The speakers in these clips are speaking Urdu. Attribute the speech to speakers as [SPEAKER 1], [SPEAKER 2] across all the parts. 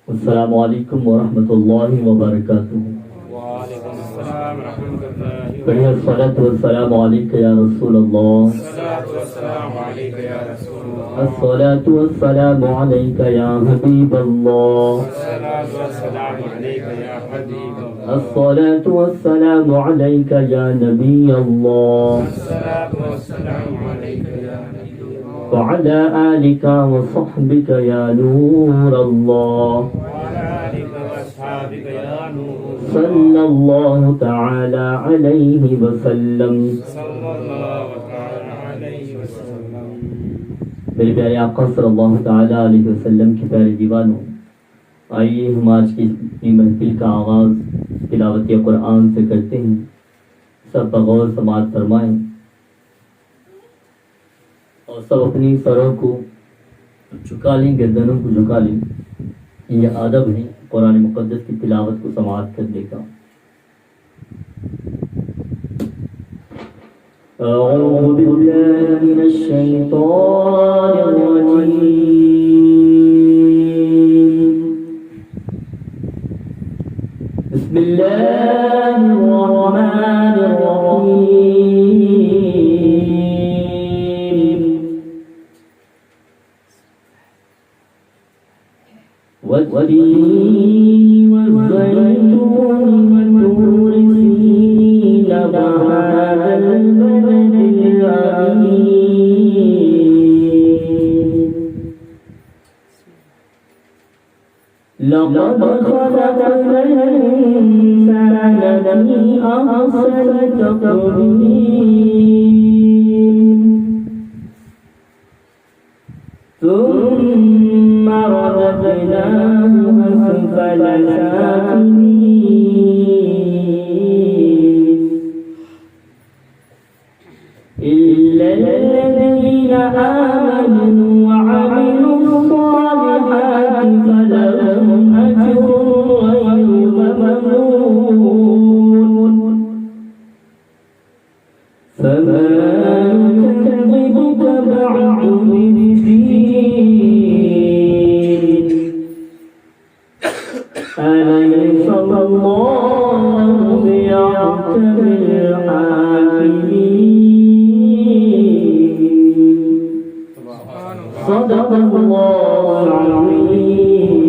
[SPEAKER 1] السلام علیکم ورحمۃ اللہ وبرکاتہ.
[SPEAKER 2] وعلیکم السلام ورحمۃ اللہ
[SPEAKER 1] بڑھیا. الصلاۃ والسلام علیک یا رسول اللہ.
[SPEAKER 2] الصلاۃ والسلام علیک یا رسول اللہ.
[SPEAKER 1] الصلاۃ والسلام علیک یا حبیب اللہ.
[SPEAKER 2] الصلاۃ والسلام علیک یا حبیب اللہ.
[SPEAKER 1] الصلاۃ والسلام علیک یا نبی اللہ.
[SPEAKER 2] الصلاۃ والسلام علیک یا نبی اللہ.
[SPEAKER 1] وعلى آلك وصحبك يا نور الله.
[SPEAKER 2] وعلى آلك وأصحابك يا نور الله.
[SPEAKER 1] صلى الله تعالى عليه وسلم.
[SPEAKER 2] صلی اللہ تعالی علیہ وسلم.
[SPEAKER 1] میرے پیارے آقا صلی اللہ تعالی علیہ وسلم کے پیارے دیوانوں، آئیے ہم آج کی اپنی محفل کا آغاز تلاوت قرآن سے کرتے ہیں. سب بغور سماعت فرمائیں اور سب اپنی سروں کو جھکا لیں، گردنوں کو جھکا لیں. یہ ادب ہے قرآن مقدس کی تلاوت کو سماعت کرنے کا. اعوذ باللہ من الشیطان الرجیم. بسم اللہ الرحمن الرحیم. والتين والزيتون والطور سينين وهذا البلد الأمين. لقد خلقنا الإنسان في أحسن تقويم ثم رددناه أسفل سافلين إلا الذين آمنوا وعملوا الصالحات فلهم أجر غير ممنون. فما يكذبك بعد بالدين أليس الله بأحكم الحاكمين. صدق الله العظيم.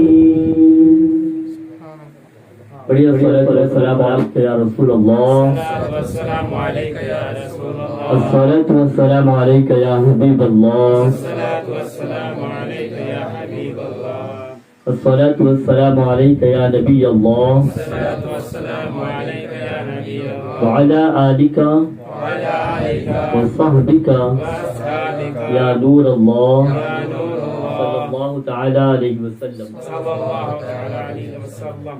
[SPEAKER 1] بڑی الصلاۃ والسلام علیک یا رسول اللہ.
[SPEAKER 2] الصلاۃ والسلام علیک یا رسول اللہ.
[SPEAKER 1] الصلاۃ والسلام علیک یا حبیب اللہ.
[SPEAKER 2] الصلاۃ والسلام علیک یا حبیب اللہ.
[SPEAKER 1] الصلاۃ والسلام علیک یا نبی اللہ.
[SPEAKER 2] الصلاۃ والسلام علیک یا نبی اللہ.
[SPEAKER 1] وعلى آلك
[SPEAKER 2] وعلى آلك
[SPEAKER 1] وصحبك
[SPEAKER 2] وأصحابك
[SPEAKER 1] یا نور اللہ
[SPEAKER 2] یا نور
[SPEAKER 1] صلی
[SPEAKER 2] اللہ.
[SPEAKER 1] اللہ تعالی علیہ وسلم.
[SPEAKER 2] صلی اللہ تعالی علیہ وسلم.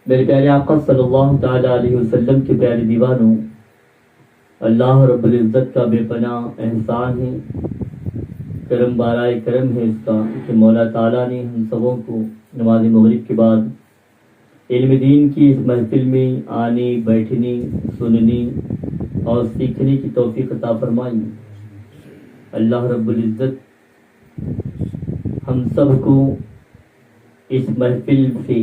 [SPEAKER 1] میرے پیارے آقا صلی اللہ تعالی علیہ وسلم کے پیارے دیوانوں، اللہ رب العزت کا بے پناہ احسان ہے، کرم بارائے کرم ہے اس کا کہ مولا تعالیٰ نے ہم سبوں کو نماز مغرب کے بعد علم دین کی اس محفل میں آنے، بیٹھنے، سننے اور سیکھنے کی توفیق عطا فرمائی. اللہ رب العزت ہم سب کو اس محفل سے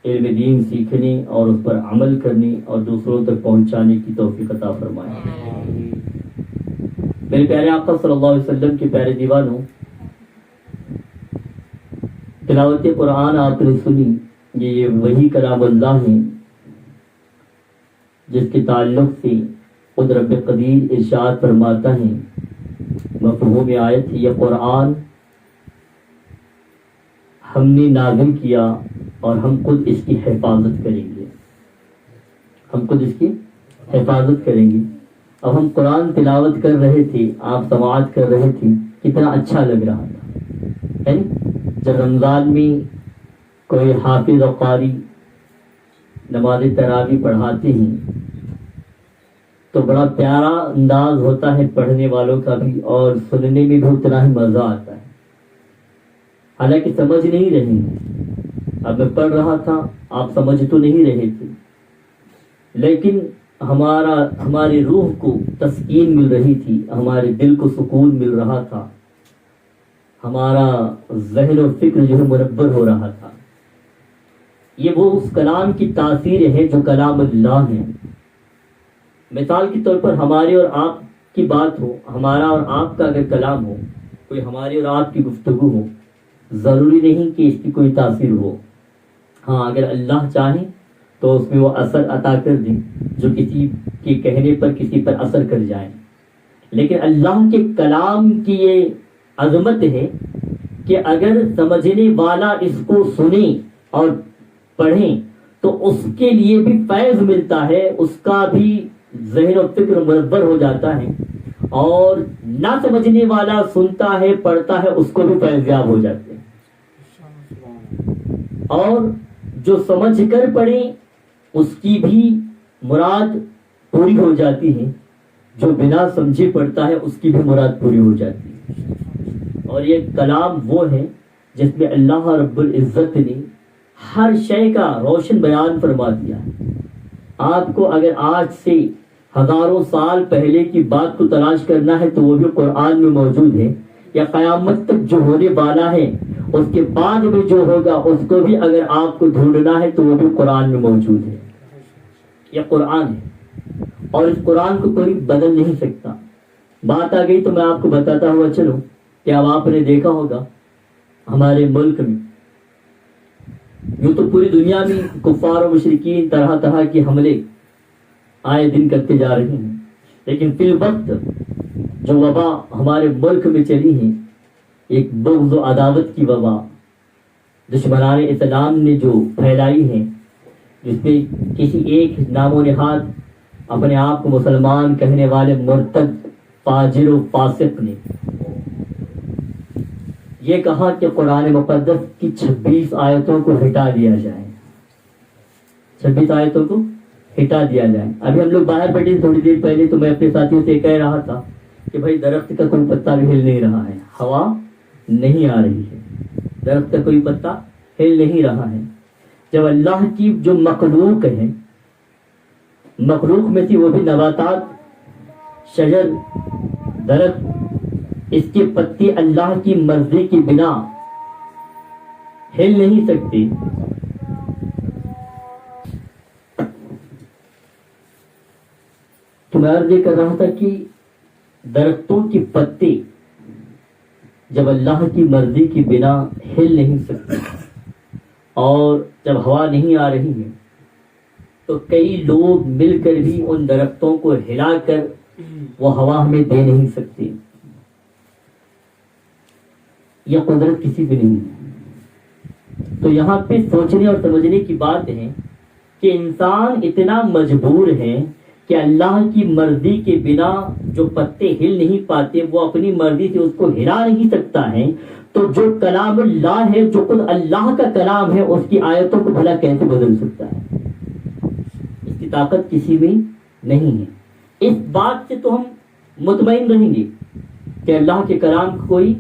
[SPEAKER 1] علم دین سیکھنے اور اس پر عمل کرنے اور دوسروں تک پہنچانے کی توفیق عطا فرمائے. میرے پیارے آقا صلی اللہ علیہ وسلم کے پیارے دیوانوں، تلاوت قرآن آپ نے سنی. یہ وہی کلام اللہ ہے جس کے تعلق سے خود رب قدیر ارشاد فرماتا ہے، مفہوم آیت یہ قرآن ہم نے نازل کیا اور ہم خود اس کی حفاظت کریں گے. ہم خود اس کی حفاظت کریں گے. اب ہم قرآن تلاوت کر رہے تھے، آپ سماعت کر رہے تھے، کتنا اچھا لگ رہا تھا. جب رمضان میں کوئی حافظ و قاری نماز تراویح پڑھاتے ہیں تو بڑا پیارا انداز ہوتا ہے پڑھنے والوں کا بھی، اور سننے میں بھی اتنا ہی مزہ آتا ہے. حالانکہ سمجھ نہیں رہے ہیں. اب میں پڑھ رہا تھا، آپ سمجھ تو نہیں رہے تھے، لیکن ہماری روح کو تسکین مل رہی تھی، ہمارے دل کو سکون مل رہا تھا. ہمارا ذہن و فکر جو ہے منور ہو رہا تھا. یہ وہ اس کلام کی تاثیر ہے جو کلام اللہ ہے. مثال کے طور پر ہمارے اور آپ کی بات ہو, ہمارا اور آپ کا اگر کلام ہو, کوئی ہماری اور آپ کی گفتگو ہو, ضروری نہیں کہ اس کی کوئی تاثیر ہو. ہاں اگر اللہ چاہے تو اس میں وہ اثر عطا کر دیں جو کسی کے کہنے پر کسی پر اثر کر جائے. لیکن اللہ کے کلام کی یہ عظمت ہے کہ اگر سمجھنے والا اس کو سنے اور پڑھیں تو اس کے لیے بھی فیض ملتا ہے, اس کا بھی ذہن و فکر منور ہو جاتا ہے, اور نہ سمجھنے والا سنتا ہے پڑھتا ہے اس کو بھی فیض یاب ہو جاتے ہیں. اور جو سمجھ کر پڑھیں اس کی بھی مراد پوری ہو جاتی ہے, جو بنا سمجھے پڑھتا ہے اس کی بھی مراد پوری ہو جاتی ہے. اور یہ کلام وہ ہے جس میں اللہ رب العزت نے ہر شے کا روشن بیان فرما دیا ہے. آپ کو اگر آج سے ہزاروں سال پہلے کی بات کو تلاش کرنا ہے تو وہ بھی قرآن میں موجود ہے, یا قیامت تک جو ہونے والا ہے اس کے بعد میں جو ہوگا اس کو بھی اگر آپ کو ڈھونڈنا ہے تو وہ بھی قرآن میں موجود ہے. یہ قرآن ہے اور اس قرآن کو کوئی بدل نہیں سکتا. بات آ گئی تو میں آپ کو بتاتا ہوا چلوں کہ اب آپ نے دیکھا ہوگا ہمارے ملک میں, یوں تو پوری دنیا میں کفار و مشرکین طرح طرح کے حملے آئے دن کرتے جا رہے ہیں, لیکن فی الوقت جو وبا ہمارے ملک میں چلی ہے, ایک بغض و عداوت کی وبا دشمنان اسلام نے جو پھیلائی ہے, جس میں کسی ایک نام و نہاد اپنے آپ کو مسلمان کہنے والے مرتد فاجر و فاسق نے یہ کہا کہ قرآن مقدس کی 26 آیتوں کو ہٹا دیا جائے. 26 آیتوں کو ہٹا دیا جائے. ابھی ہم لوگ باہر بیٹھے تھوڑی دیر پہلے تو میں اپنے ساتھیوں سے کہہ رہا تھا کہ بھائی درخت کا کوئی پتا بھی ہل نہیں رہا ہے, ہوا نہیں آ رہی ہے, درخت کا کوئی پتا ہل نہیں رہا ہے. جب اللہ کی جو مخلوق ہے, مخلوق میں سے وہ بھی نباتات, شجر, درخت, اس کے پتے اللہ کی مرضی کی بنا ہل نہیں سکتے, تو میں عرض کر رہا تھا کہ درختوں کے پتے جب اللہ کی مرضی کی بنا ہل نہیں سکتے, اور جب ہوا نہیں آ رہی ہے تو کئی لوگ مل کر بھی ان درختوں کو ہلا کر وہ ہوا ہمیں دے نہیں سکتے. یہ قدرت کسی بھی نہیں ہے. تو یہاں پہ سوچنے اور سمجھنے کی بات ہے کہ انسان اتنا مجبور ہے کہ اللہ کی مرضی کے بنا جو پتے ہل نہیں پاتے وہ اپنی مرضی سے اس کو ہلا نہیں سکتا ہے, تو جو کلام اللہ ہے, جو خود اللہ کا کلام ہے, اس کی آیتوں کو بھلا کیسے بدل سکتا ہے؟ اس کی طاقت کسی میں نہیں ہے. اس بات سے تو ہم مطمئن رہیں گے کہ اللہ کے کلام کو کوئی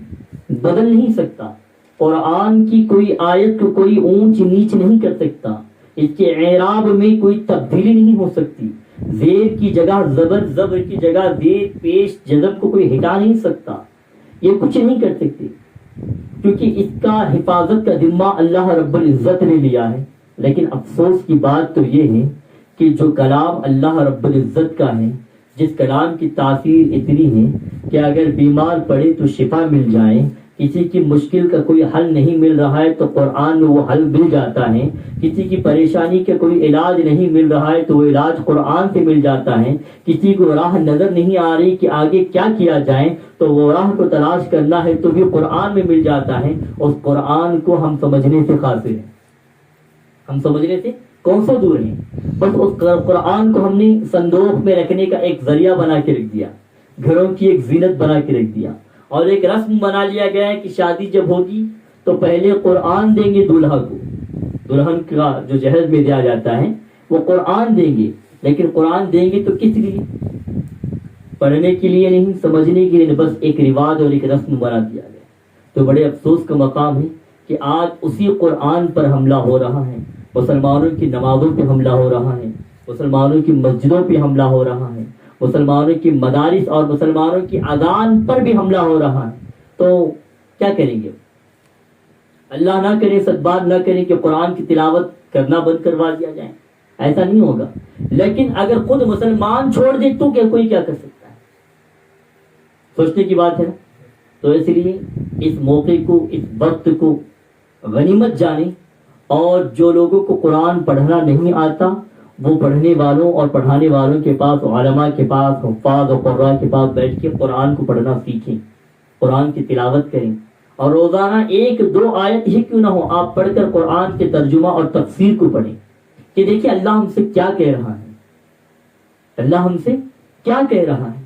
[SPEAKER 1] بدل نہیں سکتا. قرآن کی کوئی آیت کو کوئی اونچ نیچ نہیں کر سکتا, اس کے اعراب میں کوئی تبدیلی نہیں ہو سکتی, زیر کی جگہ زبر, زبر کی جگہ زیر, پیش جزم کو کوئی ہٹا نہیں سکتا, یہ کچھ نہیں کر سکتے, کیونکہ اس کا حفاظت کا ذمہ اللہ رب العزت نے لیا ہے. لیکن افسوس کی بات تو یہ ہے کہ جو کلام اللہ رب العزت کا ہے, جس کلام کی تاثیر اتنی ہے کہ اگر بیمار پڑے تو شفا مل جائے, کسی کی مشکل کا کوئی حل نہیں مل رہا ہے تو قرآن میں وہ حل مل جاتا ہے, کسی کی پریشانی کا کوئی علاج نہیں مل رہا ہے تو وہ علاج قرآن سے مل جاتا ہے, کسی کو راہ نظر نہیں آ رہی کہ آگے کیا کیا جائے تو وہ راہ کو تلاش کرنا ہے تو بھی قرآن میں مل جاتا ہے. اس قرآن کو ہم سمجھنے سے قاصر ہیں, ہم سمجھنے سے کون سا دور ہیں. بس اس قرآن کو ہم نے صندوق میں رکھنے کا ایک ذریعہ بنا کے رکھ دیا, گھروں کی ایک زینت بنا کے رکھ دیا, اور ایک رسم بنا لیا گیا ہے کہ شادی جب ہوگی تو پہلے قرآن دیں گے دولہا کو, دلہن کا جو جہیز میں دیا جاتا ہے وہ قرآن دیں گے. لیکن قرآن دیں گے تو کس لیے؟ پڑھنے کے لیے نہیں, سمجھنے کے لیے, بس ایک رواج اور ایک رسم بنا دیا گیا. تو بڑے افسوس کا مقام ہے کہ آج اسی قرآن پر حملہ ہو رہا ہے, مسلمانوں کی نمازوں پہ حملہ ہو رہا ہے, مسلمانوں کی مسجدوں پہ حملہ ہو رہا ہے, مسلمانوں کی مدارس اور مسلمانوں کی اذان پر بھی حملہ ہو رہا ہے. تو کیا کریں گے؟ اللہ نہ کرے، سچ بات نہ کریں کہ قرآن کی تلاوت کرنا بند کروا دیا جائے، ایسا نہیں ہوگا. لیکن اگر خود مسلمان چھوڑ دے تو کیا کوئی کیا کر سکتا ہے؟ سوچنے کی بات ہے. تو اس لیے اس موقع کو، اس وقت کو غنیمت جانیں، اور جو لوگوں کو قرآن پڑھنا نہیں آتا وہ پڑھنے والوں اور پڑھانے والوں کے پاس، علماء کے پاس، حفاظ اور قراء کے پاس بیٹھ کے قرآن کو پڑھنا سیکھیں، قرآن کی تلاوت کریں. اور روزانہ 1-2 آیت ہی کیوں نہ ہو، آپ پڑھ کر قرآن کے ترجمہ اور تفسیر کو پڑھیں کہ دیکھیں اللہ ہم سے کیا کہہ رہا ہے، اللہ ہم سے کیا کہہ رہا ہے.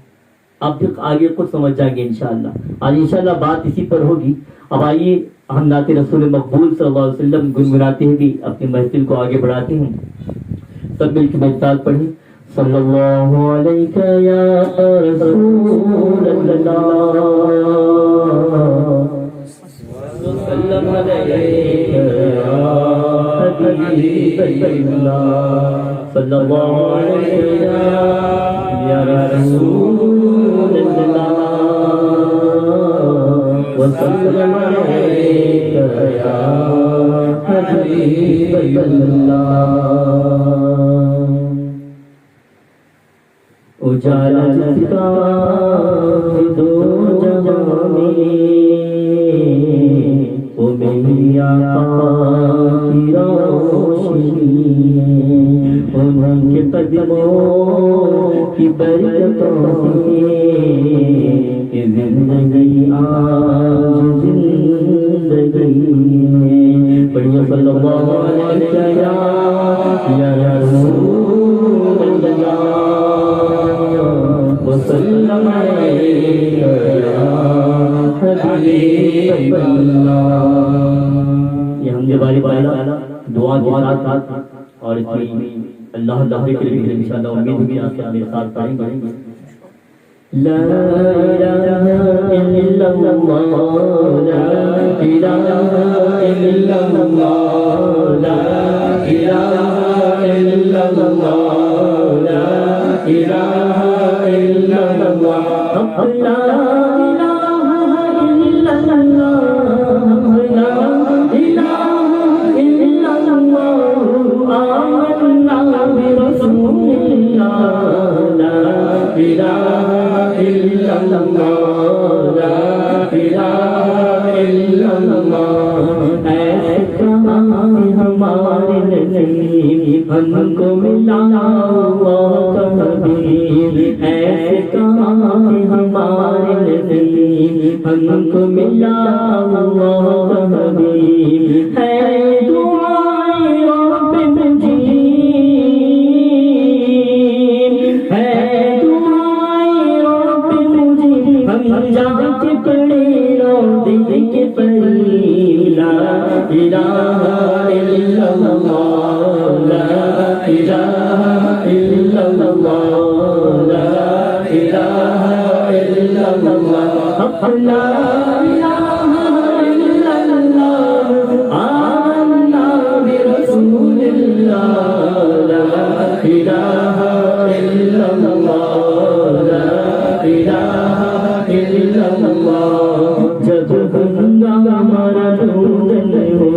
[SPEAKER 1] آپ پھر آگے خود سمجھ جائیں گے انشاءاللہ. آج انشاءاللہ بات اسی پر ہوگی. اب آئیے ہم نعت رسول مقبول صلی اللہ علیہ وسلم گنگناتے ہوئے اپنی محفل کو آگے بڑھاتے ہیں. سب مل کے محتاج پڑھیں. صلی اللہ علیہ یا رسول اللہ، وسلم علیہ یا حبیب اللہ، صلی اللہ علیہ یا رسول اللہ، وسلم علیہ یا حبیب اللہ. اجالا جس کا دو جہاں میں، وہ میری آقا کی روشنی، ان کے قدموں کی برکتوں سے یہ زندگی آج زندگی. پڑھیے صلی اللہ علیہ یا رسول اللہ، وسلم علیہ یا حبیب اللہ. یہ ہم نے باری پڑھا دعا کے ساتھ اور اتنی اللہ اللہ کے لیے انشاءاللہ امید بھی آپ میرے ساتھ پڑھیں گے. لا الہ الا اللہ، لا الہ الا اللہ، لا الہ الا اللہ، لا الہ الا اللہ، لا ہم کو ملا حبیب، ایسے کام ہمارے نصیب، ہم کو ملا حبیب. ہے دعائیں رب مجیب، ہے دعائیں رب مجیب، ہم جا کے پڑے روضے کے قریب. لا الہ الا اللہ، لا الہ الا اللہ، لا الہ الا اللہ، لا الہ الا اللہ، آمنا برسول اللہ، لا الہ الا اللہ، لا الہ الا اللہ. جب ہنگامہ روزن ہو،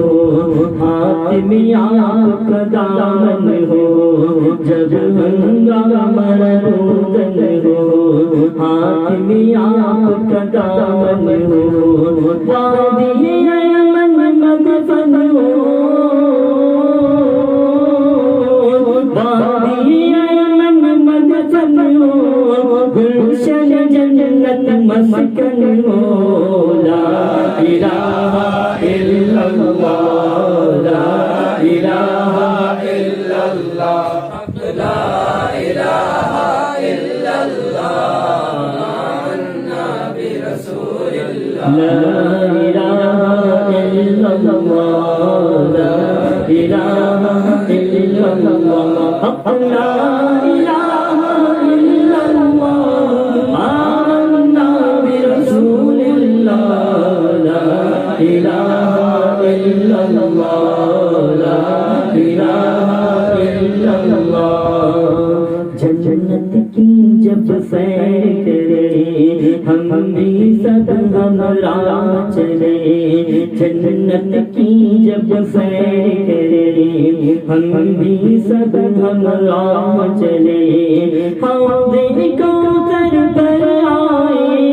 [SPEAKER 1] ہاتھ میں آپ کا دامن ہو، جب ہنگامہ روزن ہو، ہاتھ میں آپ کا دامن ہو، وادی ایمن مدفن ہو، وادی ایمن مدفن ہو، گلشن جنت مسکن ہو. لا الہ الا اللہ، لا الہ الا اللہ، لا الہ الا اللہ، آمنا برسول اللہ، لا الہ الا اللہ، لا الہ الا اللہ، لا الہ الا اللہ، آمنا برسول اللہ، لا الہ الا اللہ، لا الہ الا اللہ. جنت کی جب سیر کرے ہم بھی سب ہمراہ چلے، جنت کی جب سیر کرے ہم بھی سب ہمراہ چلے حوض کوثر پر آئے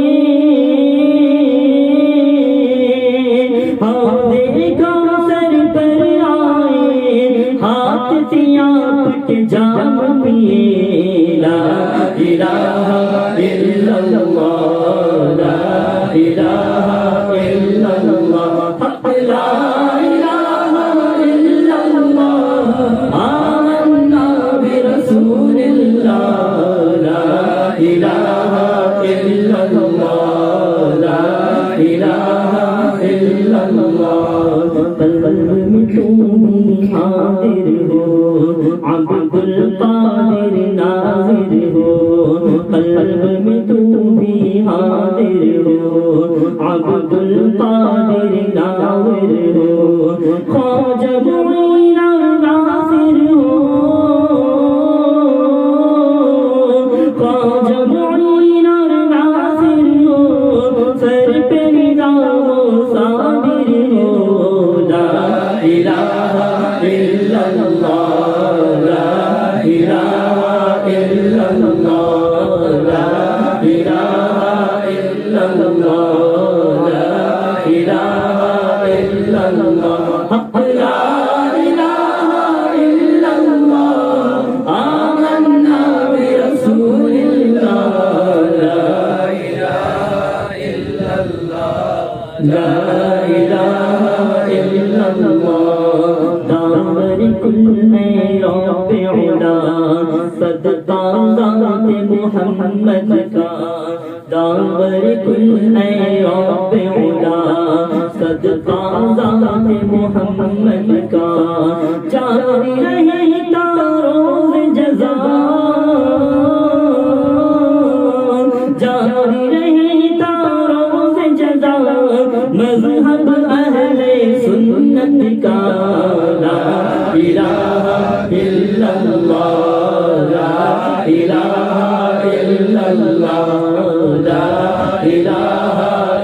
[SPEAKER 1] حوض کوثر پر آئے ہاتھ سیاہ کے جام پیے لا الہ الا اللہ لا الہ الا اللہ حق لا الہ الا اللہ آمنا برسول اللہ لا الہ الا اللہ لا الہ الا اللہ قلب میں تم حاضر ہو عبد القادر ناظر ہو قلب میں تم بھی حاضر ہو عبد القادر ناظر ہو خواجہ معین ناصر ہو خواجہ معین ناصر ہو سر پہ نظام و صابر ہو لا الہ الا اللہ لا الہ الا اللہ لا الہ الا اللہ لا الہ الا اللہ حق لا الہ الا اللہ آمنا برسول اللہ لا الہ الا اللہ لا الہ الا اللہ دامر کل میں رب علا صدقہ ذات محمد کا دامر کل میں رب علا صدقہ ذات محمد کا جاری رہتا روز جزا جاری رہتا روز جزا مذہب اہل سنت کا لا الہ الا اللہ لا الہ الا اللہ لا الہ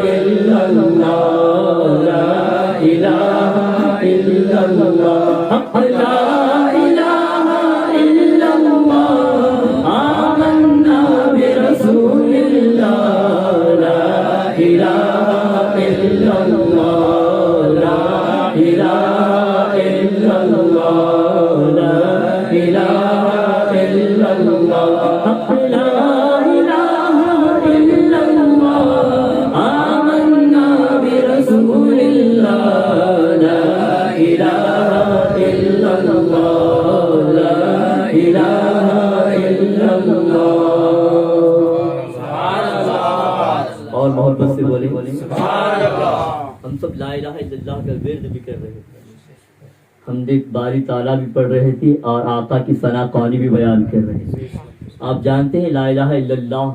[SPEAKER 1] الا اللہ لا الہ الا اللہ حق لا الہ الا اللہ آمنا برسول اللہ لا الہ الا اللہ لا الہ الا اللہ لا الہ الا اللہ حق لا الہ الا اللہ آمنا برسول اللہ لا الہ الا اللہ لا الہ الا اللہ اور محبت سے بولے ہم سب لا الہ الا اللہ کا ورد بھی کر رہے تھے حمد باری تعالیٰ بھی پڑھ رہے تھے اور آقا کی ثنا قانی بھی بیان کر رہے تھے آپ جانتے ہیں لا الہ الا اللہ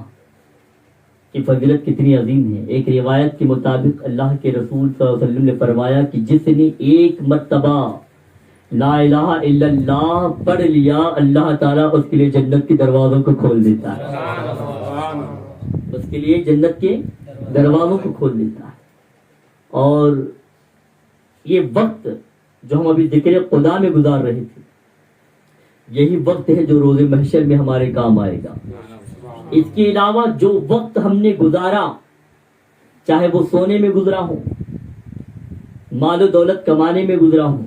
[SPEAKER 1] کی فضیلت کتنی عظیم ہے ایک روایت کے مطابق اللہ کے رسول صلی اللہ علیہ وسلم نے فرمایا کہ جس نے ایک مرتبہ لا الہ الا اللہ پڑھ لیا اللہ تعالیٰ اس کے لیے جنت کے دروازوں کو کھول دیتا ہے اس کے لیے جنت کے دروازوں کو کھول دیتا ہے اور یہ وقت جو ہم ابھی ذکر خدا میں گزار رہے تھے یہی وقت ہے جو روز محشر میں ہمارے کام آئے گا اس کے علاوہ جو وقت ہم نے گزارا چاہے وہ سونے میں گزرا ہو مال و دولت کمانے میں گزرا ہو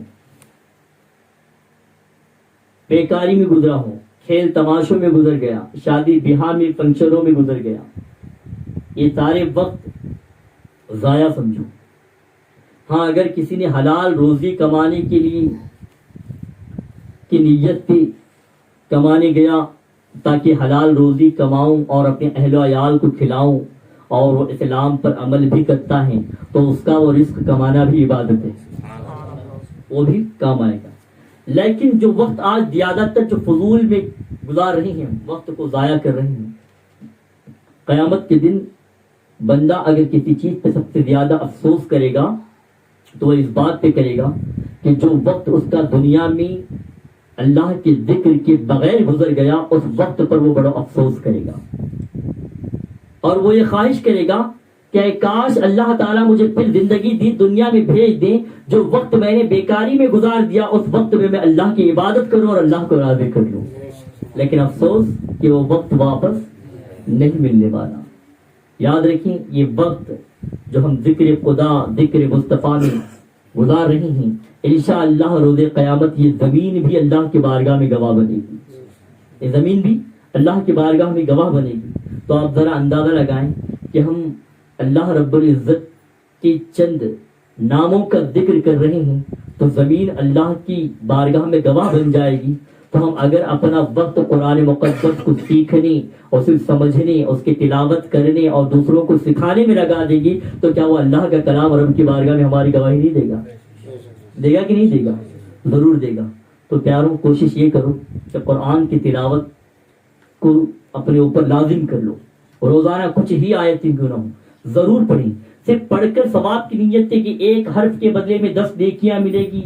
[SPEAKER 1] بیکاری میں گزرا ہو کھیل تماشوں میں گزر گیا شادی بیاہ میں فنکشنوں میں گزر گیا یہ سارے وقت ضائع سمجھو ہاں اگر کسی نے حلال روزی کمانے کے لیے کی نیت تھی کمانے گیا تاکہ حلال روزی کماؤں اور اپنے اہل و عیال کو کھلاؤں اور وہ اسلام پر عمل بھی کرتا ہے تو اس کا وہ رزق کمانا بھی عبادت ہے وہ بھی کام آئے گا لیکن جو وقت آج زیادہ تر جو فضول میں گزار رہے ہیں وقت کو ضائع کر رہے ہیں قیامت کے دن بندہ اگر کسی چیز پہ سب سے زیادہ افسوس کرے گا تو وہ اس بات پہ کرے گا کہ جو وقت اس کا دنیا میں اللہ کے ذکر کے بغیر گزر گیا اس وقت پر وہ بڑا افسوس کرے گا اور وہ یہ خواہش کرے گا کہ کاش اللہ تعالیٰ مجھے پھر زندگی دی دنیا میں بھیج دیں، جو وقت میں نے بیکاری میں گزار دیا اس وقت میں اللہ کی عبادت کروں اور اللہ کو راضی کر لوں. لیکن افسوس کہ وہ وقت واپس نہیں ملنے والا. یاد رکھیں یہ وقت جو ہم ذکر خدا ذکر مصطفیٰ میں گزار رہے ہیں، انشاءاللہ روز قیامت یہ زمین بھی اللہ کی بارگاہ میں گواہ بنے گی. یہ زمین بھی اللہ کی بارگاہ میں گواہ بنے گی. تو آپ ذرا اندازہ لگائیں کہ ہم اللہ رب العزت کی چند ناموں کا ذکر کر رہے ہیں تو زمین اللہ کی بارگاہ میں گواہ بن جائے گی. تو ہم اگر اپنا وقت قرآن مقدس کو سیکھنے، اسے سمجھنے، اس کی تلاوت کرنے اور دوسروں کو سکھانے میں لگا دے گی تو کیا وہ اللہ کا کلام رب کی بارگاہ میں ہماری گواہی نہیں دے گا؟ دے گا کہ نہیں دے گا؟ ضرور دے گا. تو پیاروں کوشش یہ کرو کہ قرآن کی تلاوت کو اپنے اوپر لازم کر لو. روزانہ کچھ ہی آیتیں کیوں نہ ہوں ضرور پڑھیں. صرف پڑھ کر ثواب کی نیت سے کہ ایک حرف کے بدلے میں 10 نیکیاں ملے گی،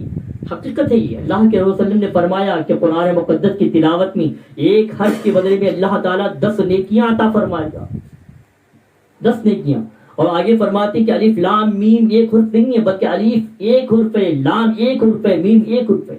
[SPEAKER 1] حقیقت ہے یہ. اللہ کے رسول صلی اللہ علیہ وسلم نے فرمایا کہ قرآن مقدس کی تلاوت میں ایک حرف کے بدلے میں اللہ تعالیٰ 10 نیکیاں عطا فرمائے گا. 10 نیکیاں. اور آگے فرماتے ہیں کہ الف لام میم ایک حرف نہیں ہے بلکہ الف ایک حرف ہے، لام ایک حرف ہے، میم ایک حرف ہے.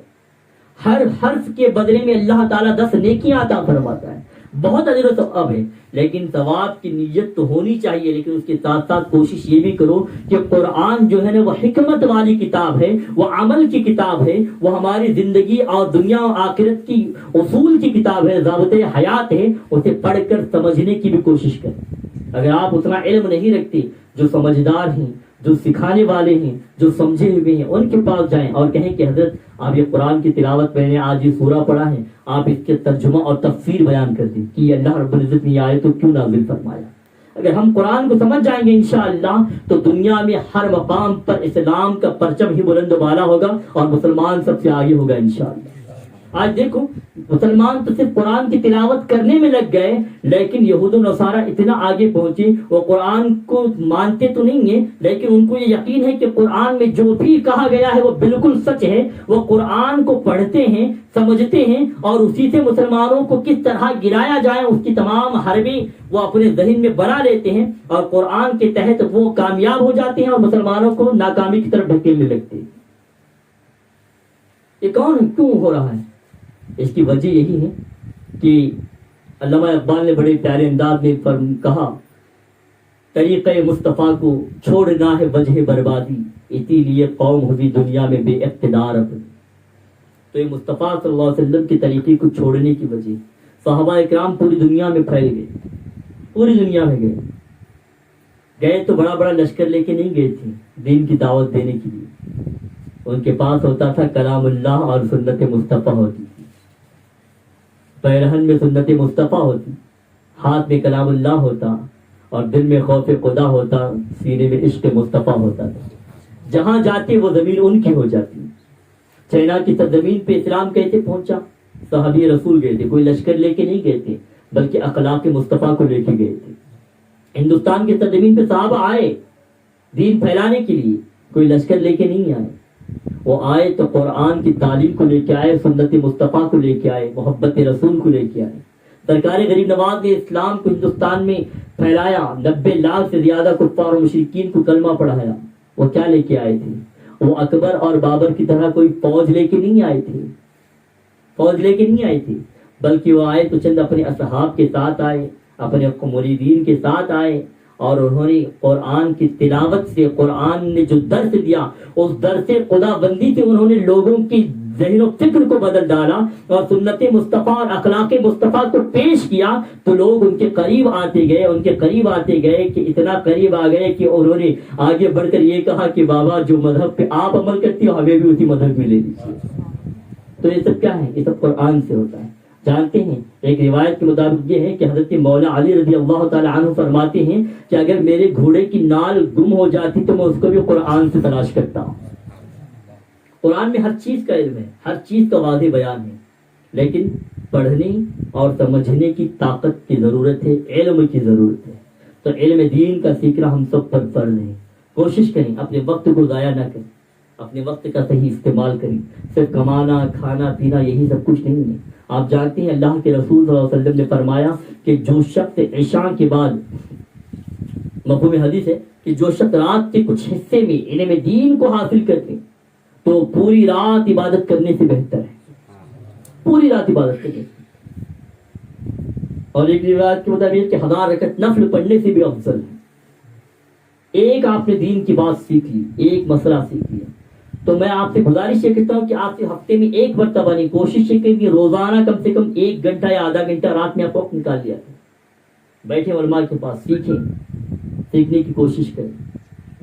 [SPEAKER 1] ہر حرف کے بدلے میں اللہ تعالیٰ 10 نیکیاں عطا فرماتا ہے. بہت اجر و ثواب ہے. لیکن ثواب کی نیت تو ہونی چاہیے، لیکن اس کے ساتھ ساتھ کوشش یہ بھی کرو کہ قرآن جو ہے نا وہ حکمت والی کتاب ہے، وہ عمل کی کتاب ہے، وہ ہماری زندگی اور دنیا و آخرت کی اصول کی کتاب ہے، ضابطۂ حیات ہے. اسے پڑھ کر سمجھنے کی بھی کوشش کریں. اگر آپ اتنا علم نہیں رکھتے، جو سمجھدار ہیں، جو سکھانے والے ہیں، جو سمجھے ہوئے ہیں، ان کے پاس جائیں اور کہیں کہ حضرت آپ یہ قرآن کی تلاوت میں نے آج یہ سورہ پڑھا ہے، آپ اس کے ترجمہ اور تفسیر بیان کر دیں کہ یہ اللہ رب العزت نے یہ آیت تو کیوں نازل فرمایا. اگر ہم قرآن کو سمجھ جائیں گے انشاءاللہ تو دنیا میں ہر مقام پر اسلام کا پرچم ہی بلند و بالا ہوگا اور مسلمان سب سے آگے ہوگا انشاءاللہ. آج دیکھو مسلمان تو صرف قرآن کی تلاوت کرنے میں لگ گئے، لیکن یہود و نصارہ اتنا آگے پہنچے وہ قرآن کو مانتے تو نہیں ہیں لیکن ان کو یہ یقین ہے کہ قرآن میں جو بھی کہا گیا ہے وہ بالکل سچ ہے. وہ قرآن کو پڑھتے ہیں، سمجھتے ہیں اور اسی سے مسلمانوں کو کس طرح گرایا جائے اس کی تمام حربیں وہ اپنے ذہن میں بنا لیتے ہیں اور قرآن کے تحت وہ کامیاب ہو جاتے ہیں اور مسلمانوں کو ناکامی کی طرف ڈھکیلنے لگتے ہیں. یہ کون کیوں ہو رہا ہے؟ اس کی وجہ یہی ہے کہ علامہ اقبال نے بڑے پیارے انداز میں کہا طریقہ مصطفیٰ کو چھوڑنا ہے وجہ بربادی، اسی لیے قوم ہوئی دنیا میں بے اقتدار اپنی. تو یہ مصطفیٰ صلی اللہ علیہ وسلم کے طریقے کو چھوڑنے کی وجہ صحابہ اکرام پوری دنیا میں پھیل گئے، پوری دنیا میں گئے تو بڑا بڑا لشکر لے کے نہیں گئے تھے دین کی دعوت دینے کے لیے. ان کے پاس ہوتا تھا کلام اللہ اور سنت مصطفیٰ ہوتی تھی. پیرہن میں سنت مصطفیٰ ہوتی، ہاتھ میں کلام اللہ ہوتا اور دل میں خوف خدا ہوتا، سینے میں عشق مصطفیٰ ہوتا تھا. جہاں جاتے وہ زمین ان کی ہو جاتی. چائنا کی سرزمین پہ اسلام کیسے پہنچا؟ صحابی رسول گئے تھے، کوئی لشکر لے کے نہیں گئے تھے بلکہ اخلاق مصطفیٰ کو لے کے گئے تھے. ہندوستان کی سرزمین پہ صحابہ آئے دین پھیلانے کے لیے، کوئی لشکر لے کے نہیں آئے. وہ آئے تو قرآن کی تعلیم کو لے کے آئے، سنت مصطفیٰ کو لے کے آئے، محبت رسول کو لے کے آئے. سرکار غریب نواز نے اسلام کو ہندوستان میں پھیلایا، 90 لاکھ سے زیادہ کفار و مشرکین کو کلمہ پڑھایا. وہ کیا لے کے آئے تھے؟ وہ اکبر اور بابر کی طرح کوئی فوج لے کے نہیں آئے تھے، فوج لے کے نہیں آئے تھے بلکہ وہ آئے تو چند اپنے اصحاب کے ساتھ آئے، اپنے مریدین کے ساتھ آئے اور انہوں نے قرآن کی تلاوت سے، قرآن نے جو درس دیا اس درس خدا بندی سے انہوں نے لوگوں کی ذہن و فکر کو بدل ڈالا اور سنت مصطفیٰ اور اخلاق مصطفیٰ کو پیش کیا تو لوگ ان کے قریب آتے گئے، ان کے قریب آتے گئے کہ اتنا قریب آ گئے کہ انہوں نے آگے بڑھ کر یہ کہا کہ بابا جو مذہب پہ آپ عمل کرتی ہو ہمیں بھی اسی مذہب میں لے لیجیے. تو یہ سب کیا ہے؟ یہ سب قرآن سے ہوتا ہے. جانتے ہیں ایک روایت کے مطابق یہ ہے کہ حضرت مولا علی رضی اللہ تعالی عنہ فرماتے ہیں کہ اگر میرے گھوڑے کی نال گم ہو جاتی تو میں اس کو بھی قرآن سے تلاش کرتا ہوں. قرآن میں ہر چیز کا علم ہے، ہر چیز کا واضح بیان ہے، لیکن پڑھنے اور سمجھنے کی طاقت کی ضرورت ہے، علم کی ضرورت ہے. تو علم دین کا سیکھنا ہم سب پر فرض ہے. کوشش کریں اپنے وقت کو ضائع نہ کریں، اپنے وقت کا صحیح استعمال کریں. صرف کمانا، کھانا پینا یہی سب کچھ نہیں ہے. آپ جانتے ہیں اللہ کے رسول صلی اللہ علیہ وسلم نے فرمایا کہ جو شخص عشاء کے بعد، مفہوم حدیث ہے کہ جو شخص رات کے کچھ حصے میں علم دین کو حاصل کرتے تو پوری رات عبادت کرنے سے بہتر ہے، پوری رات عبادت کرنے سے۔ اور ایک روایت کے مطابق کہ 1000 رکعت نفل پڑھنے سے بھی افضل ہے۔ ایک آپ نے دین کی بات سیکھ لی، ایک مسئلہ سیکھ لیا، تو میں آپ سے گزارش یہ کرتا ہوں کہ آپ سے ہفتے میں ایک مرتبہ نہیں، کوشش یہ کریں کہ روزانہ کم سے کم 1 گھنٹہ یا آدھا گھنٹہ رات میں آپ وقت نکال لیا کریں، بیٹھے علماء کے پاس سیکھیں، سیکھنے کی کوشش کریں،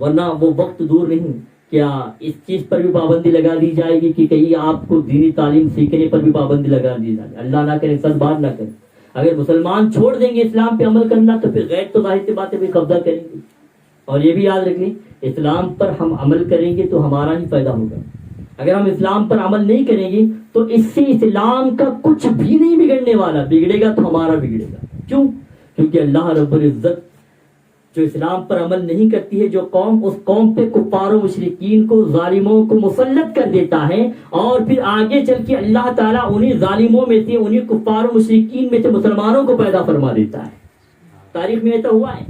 [SPEAKER 1] ورنہ وہ وقت دور نہیں۔ کیا اس چیز پر بھی پابندی لگا دی جائے گی کہ کہیں آپ کو دینی تعلیم سیکھنے پر بھی پابندی لگا دی جائے؟ اللہ نہ کرے، سچ بات نہ کرے۔ اگر مسلمان چھوڑ دیں گے اسلام پہ عمل کرنا تو پھر غیر تو ظاہر سی باتیں بھی قبضہ کریں گے۔ اور یہ بھی یاد رکھ لیں، اسلام پر ہم عمل کریں گے تو ہمارا ہی فائدہ ہوگا۔ اگر ہم اسلام پر عمل نہیں کریں گے تو اس سے اسلام کا کچھ بھی نہیں بگڑنے والا، بگڑے گا تو ہمارا بگڑے گا۔ کیوں؟ کیونکہ اللہ رب العزت جو اسلام پر عمل نہیں کرتی ہے جو قوم، اس قوم پہ کفار و مشرکین کو، ظالموں کو مسلط کر دیتا ہے، اور پھر آگے چل کے اللہ تعالیٰ انہی ظالموں میں سے، انہی کفار و مشرکین میں سے مسلمانوں کو پیدا فرما دیتا ہے۔ تاریخ میں ایسا ہوا ہے۔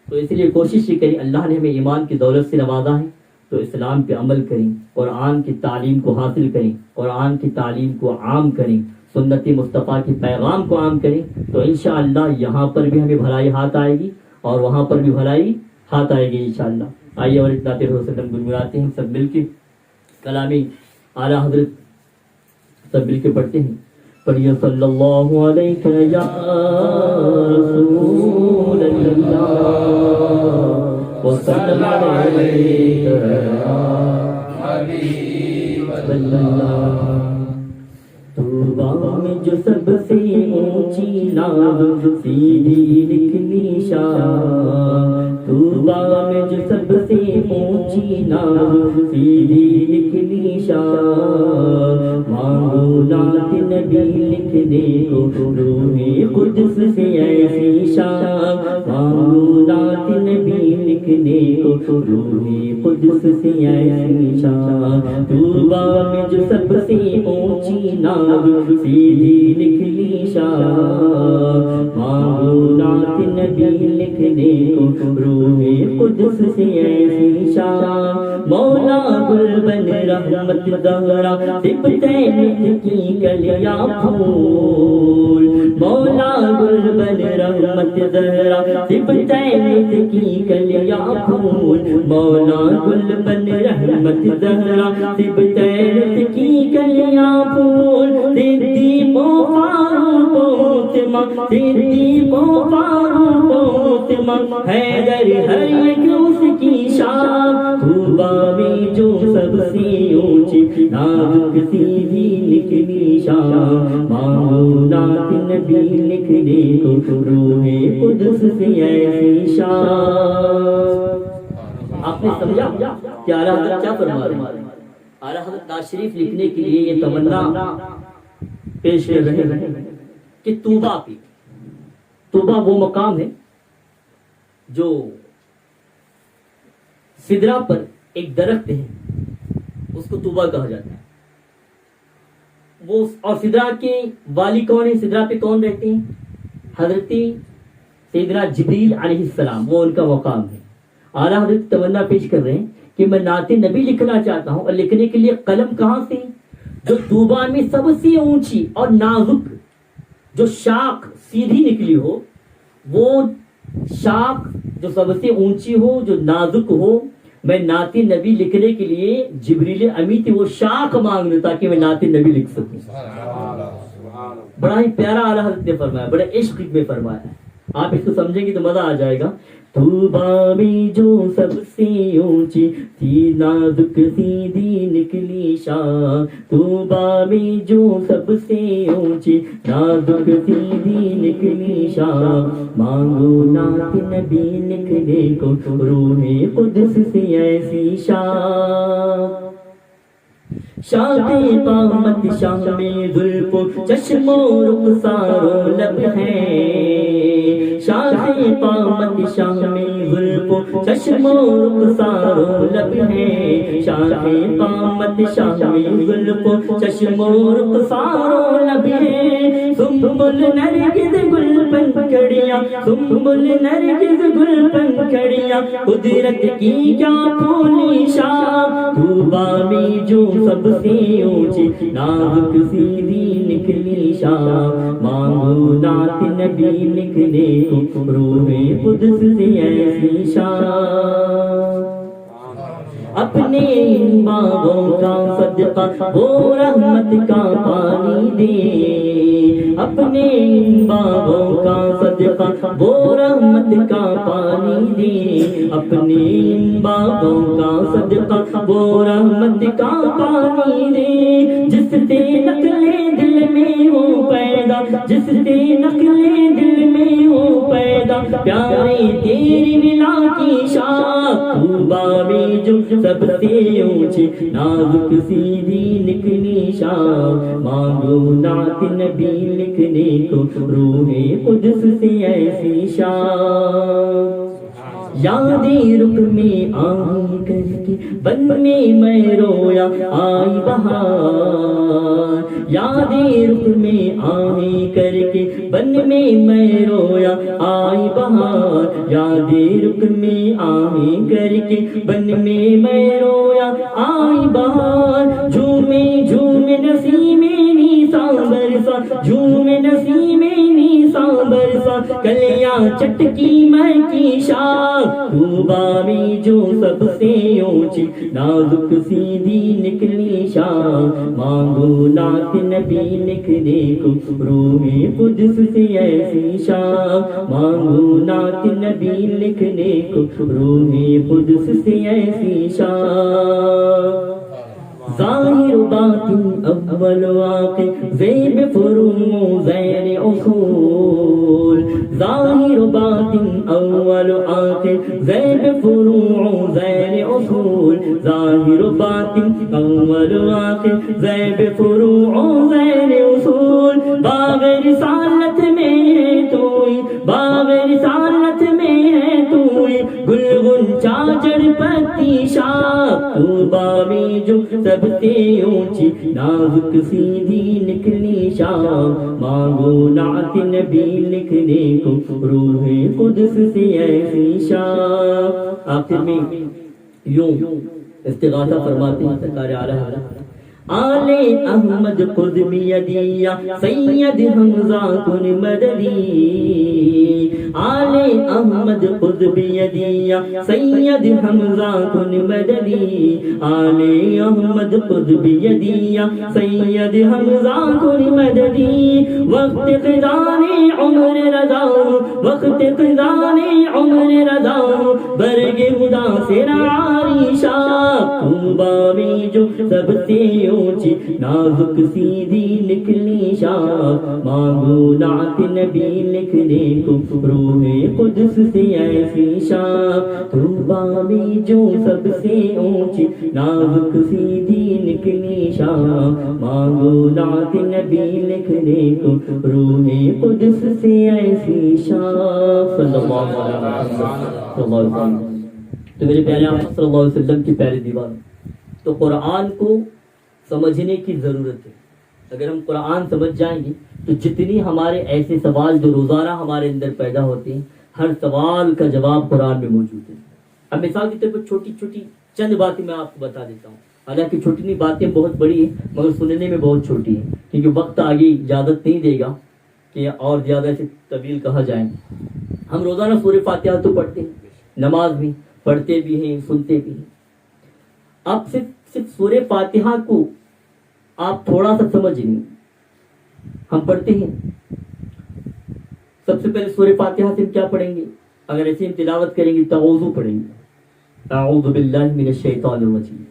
[SPEAKER 1] تو اس لیے کوشش یہ کریں، اللہ نے ہمیں ایمان کی دولت سے نوازا ہے تو اسلام پہ عمل کریں، قرآن کی تعلیم کو حاصل کریں، قرآن کی تعلیم کو عام کریں، سنت مصطفیٰ کے پیغام کو عام کریں، تو انشاءاللہ یہاں پر بھی ہمیں بھلائی ہاتھ آئے گی اور وہاں پر بھی بھلائی ہاتھ آئے گی انشاءاللہ۔ آئیے اور اتنا تیر وسلم گنگناتے ہیں سب مل کے، کلامی اعلیٰ حضرت سب مل کے پڑھتے ہیں۔ پڑھیے صلی اللہ علیہ یا رسول اللہ وسلم علیہ یا حبیب اللہ۔ طوبیٰ میں جو سب سے اونچی ناو سیدھی نکلی شان، طوبیٰ میں جو سب سے اونچی ناو سیدھی نکلی شان، مانگو نعت نبی لکھنے کو روح قدس سے ایسی شان، مانگو نعت نبی لکھنے کو روح قدس سے ایسی شان، طوبیٰ میں جو سب سے اونچی ناو سیدھی نکلی شان، مانگو نعت نبی لکھنے کو روح قدس سے ایسی شان، مولا گل بن رحمت زہرا سبطین کی کلیاں پھول، مولا گل بن رحمت زہرا سبطین کی کلیاں پھول، مولا گل بن رحمت زہرا سبطین کی کلیاں پھول، صدیق و فاروق و عثمان، صدیق و فاروق و عثمان، حیدر ہر ایک اس کی شان، طوبیٰ میں جو سب سے اونچی نازک سیدھی نکلی شان، مانگو نعت نبی لکھنے کو روح قدس سے ایسی شان۔ آپ نے سمجھا کہ اعلیٰ حضرت کیا فرما رہے ہیں؟ اعلیٰ حضرت نعت شریف لکھنے کے لیے یہ تمنا پیش کر رہے ہیں کہ طوبیٰ پہ، طوبیٰ وہ مقام ہے جو سدرا پر ایک درخت ہے، اس کو طوبیٰ کہا جاتا ہے۔ وہ اور سدرا کے والی کون ہے؟ سدرا پہ کون رہتے ہیں؟ حضرت سیدنا جبریل علیہ السلام، وہ ان کا مقام ہے۔ اعلیٰ حضرت تمنا پیش کر رہے ہیں کہ میں نعت نبی لکھنا چاہتا ہوں، اور لکھنے کے لیے قلم کہاں سے؟ جو طوبیٰ میں سب سے اونچی اور نازک جو شاخ سیدھی نکلی ہو، وہ شاخ جو سب سے اونچی ہو، جو نازک ہو، میں نعت نبی لکھنے کے لیے جبریل امی تھی، وہ شاخ مانگ لوں تاکہ میں نعت نبی لکھ سکوں۔ بڑا ہی پیارا اعلیٰ حضرت نے فرمایا، بڑے عشق میں فرمایا ہے، آپ اس کو سمجھیں گے تو مزہ آ جائے گا۔ طوبیٰ میں جو سب سے اونچی تھی نازک سیدھی نکلی شان، طوبیٰ میں جو سب سے اونچی نازک سیدھی نکلی شان، مانگو نعت نبی لکھنے کو روح قدس سے ایسی شان، شاہ قامت شاہ میں زلف و چشم و رخسار و لب ہے، شاہ قامت شاہ میں زلف زلف چشم و رخسار و لب ہے شاہ قامت شاہ زلف چشم و رخسار و لب ہے سنبل نرگس گل پنکھڑیاں سنبل نرگس گل پنکھڑیاں قدرت کی کیا پھولی شاہ طوبیٰ میں جو سب سے اونچی نازک سیدھی نکلی شاہ مانگو نعت نبی لکھنے کو روح قدس سے ایسی شاہ اپنے ان باغوں کا صدقہ وہ رحمت کا پانی دے اپنے ان باغوں کا صدقہ وہ رحمت کا پانی دے اپنے ان باغوں کا صدقہ وہ رحمت کا پانی دے جس سے نقلے دل میں ہو پیدا جس سے نقلے دل میں ہو پیدا پیارے تیری ملا کی شاہ طوبیٰ میں جو سب سے اونچی نازک سیدھی نکلی شاہ مانگو نعت نبی لکھنے کو روح قدس سے ایسی شاہ یادیں رخ میں آئی کر کے بن میں رویا آئی بہار یادیں رخ میں آئی کر کے بن میں رویا آئی بہار یادیں رخ میں آئی کر کے بن میں رویا آئی بہار جھومے جھومے نسیمیں نیساں برسا جھومے نسیمیں نیساں برسا کلیاں چٹکی میں کی شاہ طوبیٰ میں جو سب سے اونچی نازک سیدھی نکلی شاہ مانگو نعت نبی لکھنے کو روح قدس سے ایسی شاہ مانگو نعت نبی لکھنے کو روح قدس سے ایسی شاہ ظاہر باطن اول واقع زیب فروع زیر اصول ظاہر باطن اول واقع زیب فروع زیر اصول ظاہر باطن اول واقع زیب فروع زیر اصول باغ رسالت میں ہے توئی باغ رسالت میں ہے توئی گل غنچہ جڑ پتی شاہ طوبیٰ میں جو سب سے اونچی نازک سیدھی نکلی شاہ مانگو نعت نبی لکھنے کو روح قدس سے ایسی شاہ آخر میں یوں استغاثہ فرماتے ہیں سرکار اعلیٰ حضرت آل احمد خذ بیدی سید حمزہ کن مددی آل احمد خذ بیدی سید حمزہ کن مددی آل احمد خذ بیدی سید حمزہ کن مددی وقت قضان عمر رضا وقت قضان عمر رضا برگ خدا سے ناری شاہ طوبیٰ میں جو سب سے اونچی نازک سیدھی نکلی شاہ مانگو نعت نبی لکھنے کو روح قدس سے ایسی شاہ طوبیٰ میں جو سب سے اونچی نازک سیدھی نکلی شاہ مانگو نعت نبی لکھنے کو روح قدس سے ایسی شاہ صلی اللہ علیہ وسلم تو میرے پیارے آقا صلی اللہ علیہ وسلم کی پہلی دیوار تو قرآن کو سمجھنے کی ضرورت ہے. اگر ہم قرآن سمجھ جائیں گے تو جتنی ہمارے ایسے سوال جو روزانہ ہمارے اندر پیدا ہوتے ہیں ہر سوال کا جواب قرآن میں موجود ہے. اب مثال کے طور پر چھوٹی چھوٹی چند باتیں میں آپ کو بتا دیتا ہوں. حالانکہ چھوٹی نہیں باتیں بہت بڑی ہیں مگر سننے میں بہت چھوٹی ہیں کیونکہ وقت آگے اجازت نہیں دے گا کہ اور زیادہ سے طویل کہا جائے. ہم روزانہ سورہ فاتحہ تو پڑھتے ہیں, نماز بھی پڑھتے بھی ہیں, سنتے بھی ہیں. اب صرف سورہ فاتحہ کو آپ تھوڑا سا سمجھ لیں. ہم پڑھتے ہیں سب سے پہلے سورہ فاتحہ سے ہم کیا پڑھیں گے؟ اگر ایسے ہم تلاوت کریں گے تعوذ پڑھیں گے, اعوذ باللہ من الشیطان الرجیم.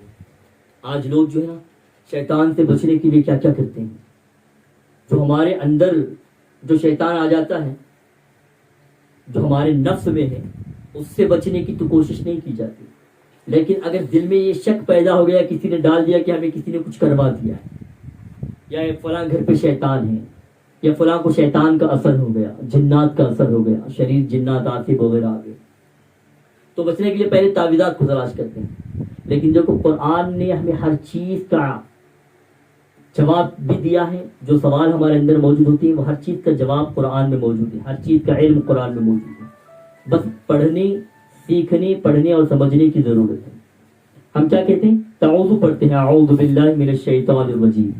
[SPEAKER 1] آج لوگ جو ہے نا شیطان سے بچنے کے لیے کیا کیا کرتے ہیں. جو ہمارے اندر جو شیطان آ جاتا ہے, جو ہمارے نفس میں ہے, اس سے بچنے کی تو کوشش نہیں کی جاتی. لیکن اگر دل میں یہ شک پیدا ہو گیا, کسی نے ڈال دیا کہ ہمیں کسی نے کچھ کروا دیا ہے, یا فلاں گھر پہ شیطان ہے, یا فلاں کو شیطان کا اثر ہو گیا, جنات کا اثر ہو گیا, شریر جنات آصف وغیرہ آ گئے, تو بچنے کے لیے پہلے تعویذات کو تلاش کرتے ہیں. لیکن دیکھو قرآن نے ہمیں ہر چیز کا جواب بھی دیا ہے. جو سوال ہمارے اندر موجود ہوتی ہے وہ ہر چیز کا جواب قرآن میں موجود ہے. ہر چیز کا علم قرآن میں موجود ہے. بس پڑھنے سیکھنے پڑھنے اور سمجھنے کی ضرورت ہے. ہم کیا کہتے ہیں؟ تعوذ پڑھتے ہیں، اعوذ باللہ من الشیطان الرجیم.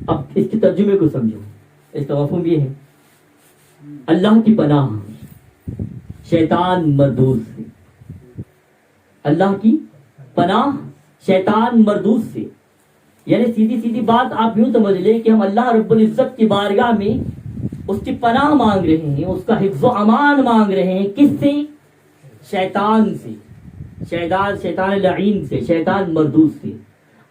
[SPEAKER 1] اب اس کے ترجمے کو سمجھو. اس کا مفہوم یہ ہے اللہ کی پناہ شیطان مردود سے. اللہ کی پناہ شیطان مردود سے، یعنی سیدھی سیدھی بات آپ یوں سمجھ لیں کہ ہم اللہ رب العزت کی بارگاہ میں اس کی پناہ مانگ رہے ہیں، اس کا حفظ و امان مانگ رہے ہیں. کس سے؟ شیطان سے، شیطان لعین سے، شیطان مردود سے.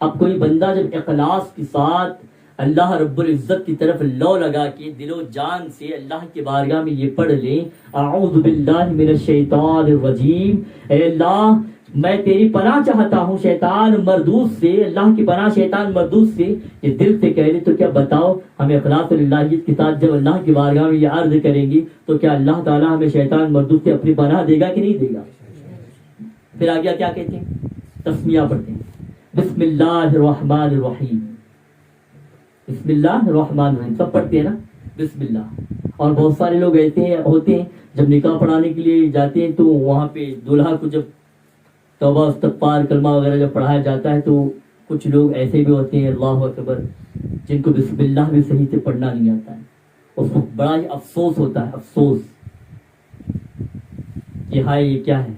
[SPEAKER 1] اب کوئی بندہ جب اخلاص کے ساتھ اللہ رب العزت کی طرف لو لگا کے دل و جان سے اللہ کی بارگاہ میں یہ پڑھ لے اعوذ باللہ من الشیطان الرجیم، اے اللہ میں تیری پناہ چاہتا ہوں شیطان مردود سے، اللہ کی پناہ شیطان مردود سے، یہ دل سے کہہ لے تو کیا بتاؤ ہمیں اخلاص اللہیت کے ساتھ جب اللہ کی بارگاہ میں یہ عرض کریں گی تو کیا اللہ تعالیٰ ہمیں شیطان مردود سے اپنی پناہ دے گا کہ نہیں دے گا؟ پھر آگے کیا کہتے ہیں؟ تسمیہ پڑھتے ہیں، بسم اللہ الرحمن الرحیم. بسم اللہ الرحمن الرحیم سب پڑھتے ہیں نا، بسم اللہ. اور بہت سارے لوگ ایسے ہوتے ہیں جب نکاح پڑھانے کے لیے جاتے ہیں تو وہاں پہ دولہا کو جب توبہ استغفار کلمہ وغیرہ جب پڑھایا جاتا ہے تو کچھ لوگ ایسے بھی ہوتے ہیں اللہ اکبر جن کو بسم اللہ بھی صحیح سے پڑھنا نہیں آتا ہے. اس کو بڑا ہی افسوس ہوتا ہے، افسوس کہ ہائے یہ کیا ہے.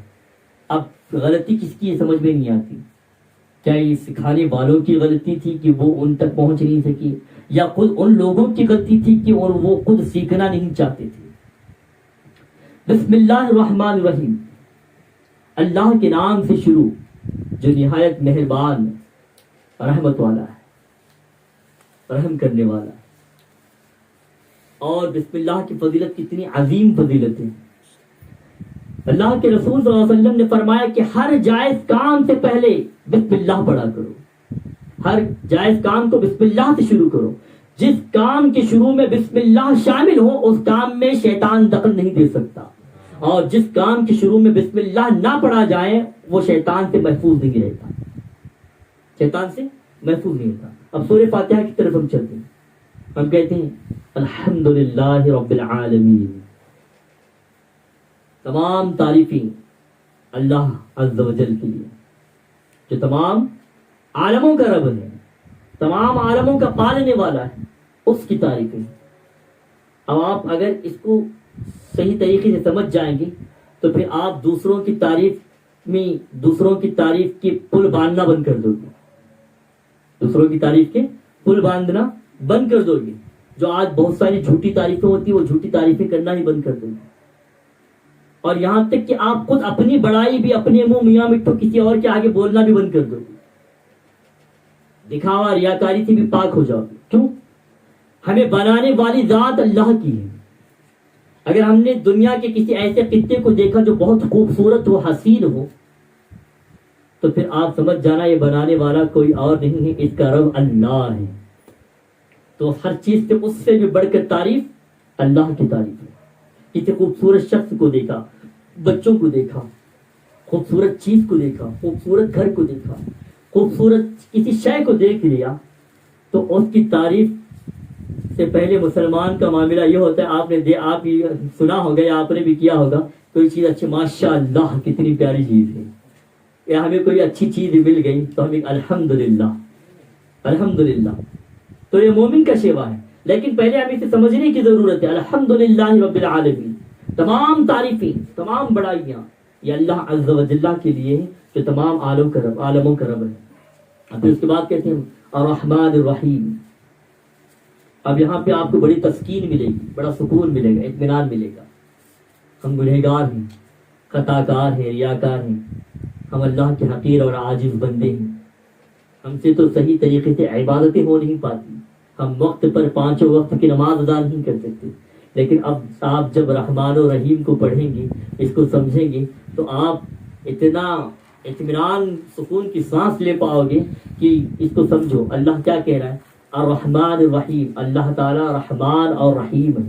[SPEAKER 1] اب غلطی کس کی سمجھ میں نہیں آتی. کیا یہ سکھانے والوں کی غلطی تھی کہ وہ ان تک پہنچ نہیں سکی، یا خود ان لوگوں کی غلطی تھی کہ وہ خود سیکھنا نہیں چاہتے تھے؟ بسم اللہ الرحمن الرحیم، اللہ کے نام سے شروع جو نہایت مہربان رحمت والا ہے، رحم کرنے والا ہے. اور بسم اللہ کی فضیلت کتنی عظیم فضیلت ہے. اللہ کے رسول صلی اللہ علیہ وسلم نے فرمایا کہ ہر جائز کام سے پہلے بسم اللہ پڑھا کرو. ہر جائز کام کو بسم اللہ سے شروع کرو. جس کام کے شروع میں بسم اللہ شامل ہو اس کام میں شیطان دخل نہیں دے سکتا، اور جس کام کے شروع میں بسم اللہ نہ پڑھا جائے وہ شیطان سے محفوظ نہیں رہتا، شیطان سے محفوظ نہیں رہتا. اب سورہ فاتحہ کی طرف ہم چلتے ہیں. ہم کہتے ہیں الحمدللہ رب العالمین، تمام تعریفیں اللہ عز و جل کے لیے جو تمام عالموں کا رب ہے، تمام عالموں کا پالنے والا ہے، اس کی تعریفیں. اب آپ اگر اس کو صحیح طریقے سے سمجھ جائیں گے تو پھر آپ دوسروں کی تعریف کے پل باندھنا بند کر دو گے. دوسروں کی تعریف کے پل باندھنا بند کر دو گے. جو آج بہت ساری جھوٹی تعریفیں ہوتی ہیں وہ جھوٹی تعریفیں کرنا ہی بند کر دو گے. اور یہاں تک کہ آپ خود اپنی بڑائی بھی اپنے منہ میاں مٹھو کسی اور کے آگے بولنا بھی بند کر دو گے. دکھاوا ریاکاری سے بھی پاک ہو جاؤ گے. کیوں؟ ہمیں بنانے والی ذات اللہ کی ہے. اگر ہم نے دنیا کے کسی ایسے خطے کو دیکھا جو بہت خوبصورت ہو، حسین ہو، تو پھر آپ سمجھ جانا یہ بنانے والا کوئی اور نہیں ہے، اس کا رب اللہ ہے. تو ہر چیز سے اس سے بھی بڑھ کر تعریف اللہ کی تعریف ہے. کسی خوبصورت شخص کو دیکھا، بچوں کو دیکھا، خوبصورت چیز کو دیکھا، خوبصورت گھر کو دیکھا، خوبصورت کسی شے کو دیکھ لیا تو اس کی تعریف سے پہلے مسلمان کا معاملہ یہ ہوتا ہے. آپ یہ سنا ہوگا یا آپ نے بھی کیا ہوگا، کوئی چیز اچھی ماشاء اللہ کتنی پیاری چیز ہے، یا ہمیں کوئی اچھی چیز مل گئی تو ہمیں الحمدللہ الحمدللہ. تو یہ مومن کا شیوا ہے. لیکن پہلے ہمیں اسے سمجھنے کی ضرورت ہے. الحمدللہ رب العالمین، تمام تعریفیں تمام بڑائیاں یہ اللہ عز و جل کے لیے ہے جو تمام عالموں کا رب ہے. اب اس کے بعد کہتے ہیں الرحمن الرحیم. اب یہاں پہ آپ کو بڑی تسکین ملے گی، بڑا سکون ملے گا، اطمینان ملے گا. ہم گنہگار ہیں، خطا کار ہیں، ریاکار ہیں، ہم اللہ کے حقیر اور عاجز بندے ہیں. ہم سے تو صحیح طریقے سے عبادتیں ہو نہیں پاتی، ہم وقت پر 5 وقت کی نماز ادا نہیں کر سکتے. لیکن اب آپ جب رحمان و رحیم کو پڑھیں گے، اس کو سمجھیں گے، تو آپ اتنا اطمینان سکون کی سانس لے پاؤ گے کہ اس کو سمجھو اللہ کیا کہہ رہا ہے. الرحمن الرحیم، اللہ تعالی رحمان اور رحیم ہے.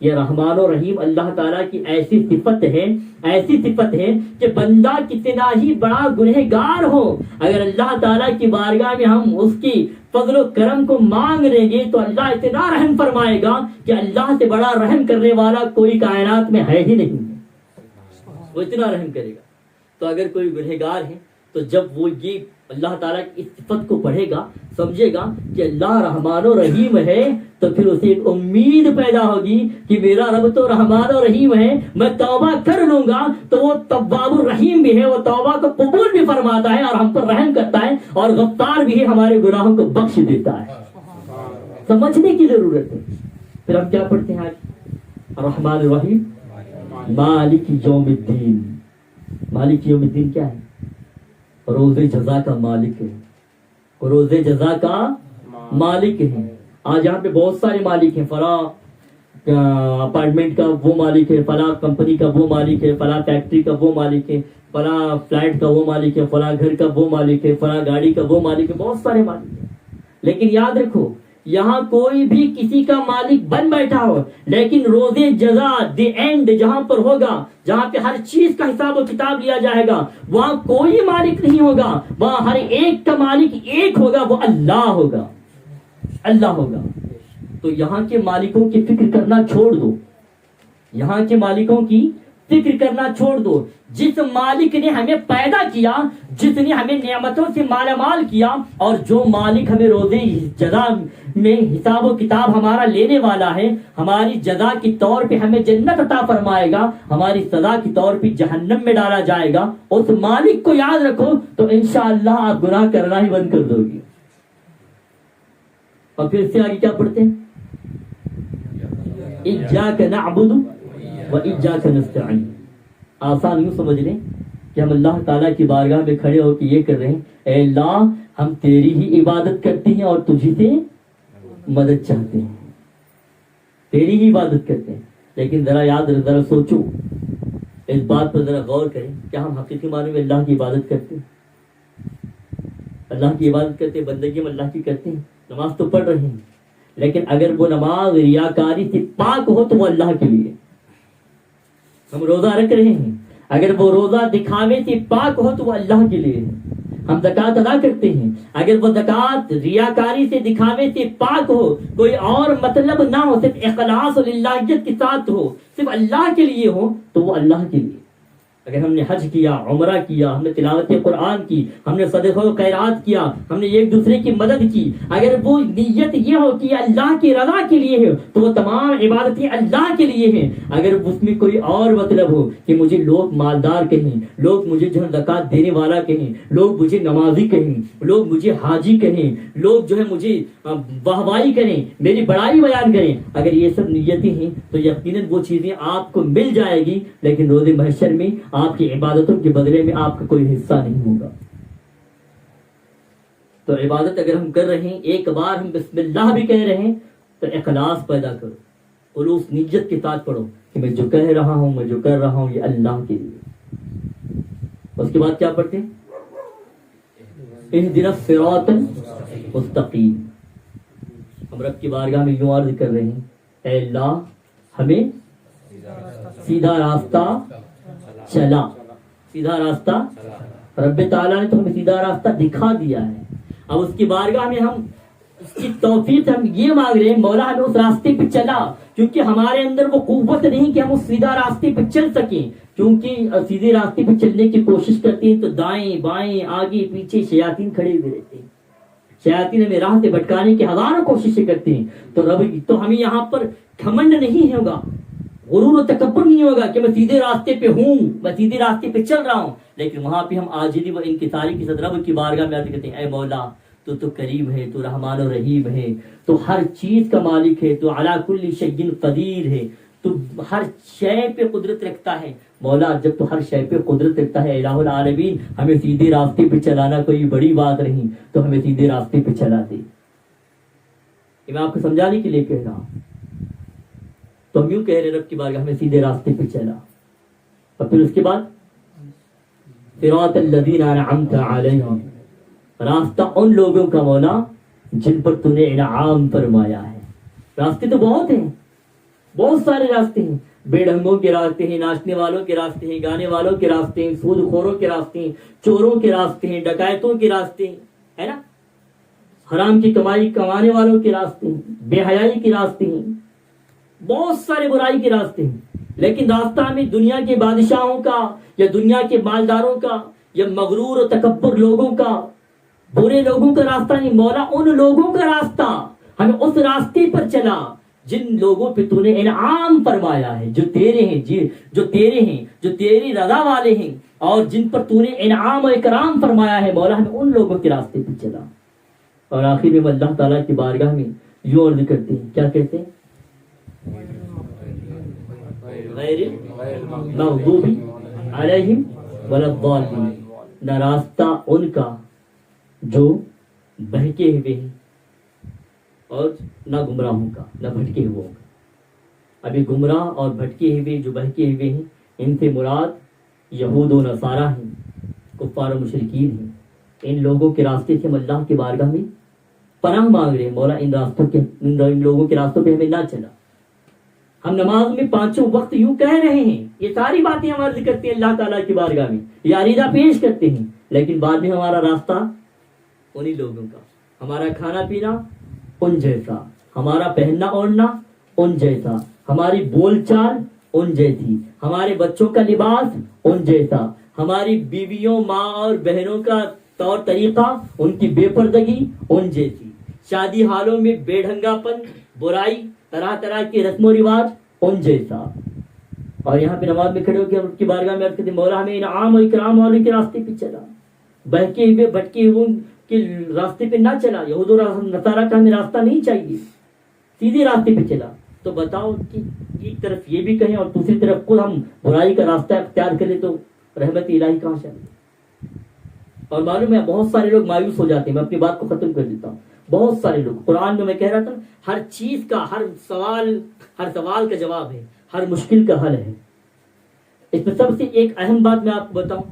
[SPEAKER 1] یہ رحمان و رحیم اللہ تعالیٰ کی ایسی صفت ہے کہ بندہ کتنا ہی بڑا گنہگار ہو، اگر اللہ تعالیٰ کی بارگاہ میں ہم اس کی فضل و کرم کو مانگ لیں گے تو اللہ اتنا رحم فرمائے گا کہ اللہ سے بڑا رحم کرنے والا کوئی کائنات میں ہے ہی نہیں، وہ اتنا رحم کرے گا۔ تو اگر کوئی گنہگار ہے تو جب وہ یہ اللہ تعالیٰ کی اس صفت کو پڑھے گا، سمجھے گا کہ اللہ رحمان و رحیم ہے، تو پھر اسے ایک امید پیدا ہوگی کہ میرا رب تو رحمان و رحیم ہے، میں توبہ کر لوں گا تو وہ تواب الرحیم بھی ہے، وہ توبہ کو قبول بھی فرماتا ہے اور ہم پر رحم کرتا ہے، اور غفار بھی ہے، ہمارے گناہوں کو بخش دیتا ہے۔ سمجھنے کی ضرورت ہے۔ پھر ہم کیا پڑھتے ہیں آج؟ رحمان الرحیم مالک یوم الدین۔ مالک یوم الدین کیا ہے؟ روز جزا کا مالک ہے، روز جزا کا مالک ہے۔ آج یہاں پہ بہت سارے مالک ہیں، فلاں اپارٹمنٹ کا وہ مالک ہے، فلاں کمپنی کا وہ مالک ہے، فلاں فیکٹری کا وہ مالک ہے، فلاں فلیٹ کا وہ مالک ہے، فلاں گھر کا وہ مالک ہے، فلاں گاڑی کا وہ مالک ہے، بہت سارے مالک ہیں۔ لیکن یاد رکھو یہاں کوئی بھی کسی کا مالک بن بیٹھا ہو، لیکن روز جزا دی اینڈ جہاں پر ہوگا، جہاں پہ ہر چیز کا حساب و کتاب لیا جائے گا، وہاں کوئی مالک نہیں ہوگا، وہاں ہر ایک کا مالک ایک ہوگا، وہ اللہ ہوگا، اللہ ہوگا۔ تو یہاں کے مالکوں کی فکر کرنا چھوڑ دو، یہاں کے مالکوں کی فکر کرنا چھوڑ دو۔ جس مالک نے ہمیں پیدا کیا، جس نے ہمیں نعمتوں سے مالا مال کیا، اور جو مالک ہمیں روز جزا میں حساب و کتاب ہمارا لینے والا ہے، ہماری جزا کے طور پہ ہمیں جنت عطا فرمائے گا، ہماری سزا کے طور پہ جہنم میں ڈالا جائے گا، اس مالک کو یاد رکھو تو انشاءاللہ آپ گناہ کرنا ہی بند کر دو گے۔ اور پھر سے آگے کیا پڑھتے ہیں؟ ایاک نعبد و ایاک نستعین۔ آسان یوں سمجھ لیں کہ ہم اللہ تعالیٰ کی بارگاہ میں کھڑے ہو کے یہ کر رہے ہیں، اے اللہ ہم تیری ہی عبادت کرتے ہیں اور تجھی سے مدد چاہتے ہیں، تیری ہی عبادت کرتے ہیں۔ لیکن ذرا سوچو، اس بات پر ذرا غور کریں، کیا ہم حقیقی معنی میں اللہ کی عبادت کرتے ہیں؟ اللہ کی عبادت کرتے ہیں، بندگی میں اللہ کی کرتے ہیں، نماز تو پڑھ رہے ہیں، لیکن اگر وہ نماز ریاکاری سے پاک ہو تو وہ اللہ کے لیے۔ ہم روزہ رکھ رہے ہیں، اگر وہ روزہ دکھاوے سے پاک ہو تو وہ اللہ کے لیے ہے۔ ہم زکوٰۃ ادا کرتے ہیں، اگر وہ زکوٰۃ ریاکاری سے دکھاوے سے پاک ہو، کوئی اور مطلب نہ ہو، صرف اخلاص و للہیت کے ساتھ ہو، صرف اللہ کے لیے ہو، تو وہ اللہ کے لیے۔ اگر ہم نے حج کیا، عمرہ کیا، ہم نے تلاوت قرآن کی، ہم نے صدقہ و خیرات کیا، ہم نے ایک دوسرے کی مدد کی، اگر وہ نیت یہ ہو کہ اللہ کی رضا کے لیے ہے تو وہ تمام عبادتیں اللہ کے لیے ہیں۔ اگر اس میں کوئی اور مطلب ہو کہ مجھے لوگ مالدار کہیں، لوگ مجھے جو ہے زکوٰۃ دینے والا کہیں، لوگ مجھے نمازی کہیں، لوگ مجھے حاجی کہیں، لوگ جو ہے مجھے واہوائی کریں، میری بڑائی بیان کریں، اگر یہ سب نیتیں ہیں تو یقیناً وہ چیزیں آپ کو مل جائے گی، لیکن روز محشر میں آپ کی عبادتوں کے بدلے میں آپ کا کوئی حصہ نہیں ہوگا۔ تو عبادت اگر ہم کر رہے ہیں، ایک بار ہم بسم اللہ بھی کہہ رہے ہیں تو اخلاص پیدا کرو، خلوص نیت کے ساتھ پڑھو کہ میں جو کہہ رہا ہوں، میں جو کر رہا ہوں یہ اللہ کے لیے۔ اس کے بعد کیا پڑھتے ہیں؟ اہدنا الصراط المستقیم۔ ہم رب کی بارگاہ میں یوں عرض کر رہے ہیں، اے اللہ ہمیں سیدھا راستہ چلا، سیدھا راستہ رب تعالیٰ نے تو ہمیں سیدھا راستہ دکھا دیا ہے۔ اب اس کی بارگاہ میں ہم اس کی توفیق ہم یہ مانگ رہے ہیں، مولا ہمیں اس راستے پہ چلا، کیونکہ ہمارے اندر وہ قوت نہیں کہ ہم اس سیدھا راستے پہ چل سکیں، کیونکہ سیدھے راستے پہ چلنے کی کوشش کرتے ہیں تو دائیں بائیں آگے پیچھے شیاطین کھڑے ہوئے رہتے ہیں، شیاطین ہمیں راہ سے بھٹکانے کی ہزاروں کوششیں کرتے ہیں۔ تو ہمیں یہاں پر گھمنڈ نہیں ہوگا، غرور و تکبر نہیں ہوگا کہ میں سیدھے راستے پہ ہوں، میں سیدھے راستے پہ چل رہا ہوں، لیکن وہاں پہ ہم عاجزی و انکساری کے ساتھ رب کی بارگاہ میں آتے کہتے ہیں، اے مولا تو کریم ہے، تو رحمان و رحیم ہے، تو ہر چیز کا مالک ہے، تو علی کل شیء قدیر ہے، تو ہر شے پہ قدرت رکھتا ہے۔ مولا جب تو ہر شے پہ قدرت رکھتا ہے الہ العالمین، ہمیں سیدھے راستے پہ چلانا کوئی بڑی بات نہیں، تو ہمیں سیدھے راستے پہ چلا دے۔ یہ میں آپ کو سمجھانے کے لیے کہہ رہا ہوں۔ تو ہم یوں کہہ رہے رب کی بارگاہ میں سیدھے راستے پہ چلا، اور پھر اس کے بعد صراط الذین انعمت علیہم، راستہ ان لوگوں کا مولا جن پر تو نے انعام فرمایا ہے۔ راستے تو بہت ہیں، بہت سارے راستے ہیں، بے ڈھنگوں کے راستے ہیں، ناچنے والوں کے راستے ہیں، گانے والوں کے راستے ہیں، سود خوروں کے راستے ہیں، چوروں کے راستے ہیں، ڈکیتوں کے راستے ہیں، ہے نا، حرام کی کمائی کمانے والوں کے راستے ہیں، بے حیائی کے راستے ہیں، بہت سارے برائی کے راستے ہیں. لیکن راستہ ہمیں دنیا کے بادشاہوں کا یا دنیا کے مالداروں کا یا مغرور و تکبر لوگوں کا، برے لوگوں کا راستہ نہیں. مولا ان لوگوں کا راستہ، ہمیں اس راستے پر چلا جن لوگوں پہ تو نے انعام فرمایا ہے، جو تیرے ہیں، جو تیرے ہیں، جو تیری رضا والے ہیں، اور جن پر تو نے انعام و اکرام فرمایا ہے. مولا ہمیں ان لوگوں کے راستے پہ چلا. اور آخر میں اللہ تعالیٰ کی بارگاہ میں یوں عرض کرتے ہیں، کیا کہتے ہیں؟ غیر مغضوب علیہم ولا الضالین، نہ راستہ ان کا جو بہکے ہوئے ہیں اور نہ گمراہوں کا، نہ بھٹکے ہوئے کا. ابھی گمراہ اور بھٹکے ہوئے، جو بہکے ہوئے ہیں، ان سے مراد یہود و نصارہ ہیں، کفار و مشرکین ہیں. ان لوگوں کے راستے سے ہم اللہ کی بارگاہ میں پناہ مانگ رہے ہیں. مولا ان لوگوں کے راستوں پہ ہمیں نہ چلا. ہم نماز میں 5 وقت یوں کہہ رہے ہیں، یہ ساری باتیں ہم عرض کرتے ہیں اللہ تعالیٰ کی بارگاہ میں، یہ عریضہ پیش کرتے ہیں، لیکن بعد میں ہمارا راستہ انہی لوگوں کا، ہمارا کھانا پینا ان جیسا، ہمارا پہننا اوڑھنا ان جیسا، ہماری بول چال ان جیسی، ہمارے بچوں کا لباس ان جیسا، ہماری بیویوں، ماں اور بہنوں کا طور طریقہ، ان کی بے پردگی ان جیسی، شادی حالوں میں بے ڈھنگا پن، برائی، طرح طرح کے رسم و رواج ان جیسا. اور یہاں پہ نماز میں کھڑے ہو کے ہم کی بارگاہ میں عرض کرتے ہیں، مولا ہمیں انعام و اکرام والوں کے راستے پہ چلا، بہکے ہوئے بھٹکے ہوئے کے راستے پہ نہ چلا. یہود و نصارہ کا ہمیں راستہ نہیں چاہیے، سیدھے راستے پہ چلا. تو بتاؤ کہ ایک طرف یہ بھی کہیں اور دوسری طرف خود ہم برائی کا راستہ اختیار کریں تو رحمت الہی کہاں سے؟ اور معلوم ہے بہت سارے لوگ مایوس ہو جاتے ہیں. میں اپنی بات کو ختم کر دیتا ہوں. بہت سارے لوگ، قرآن میں کہہ رہا تھا، ہر چیز کا، ہر سوال کا جواب ہے، ہر مشکل کا حل ہے. اس میں سب سے ایک اہم بات میں آپ کو بتاؤں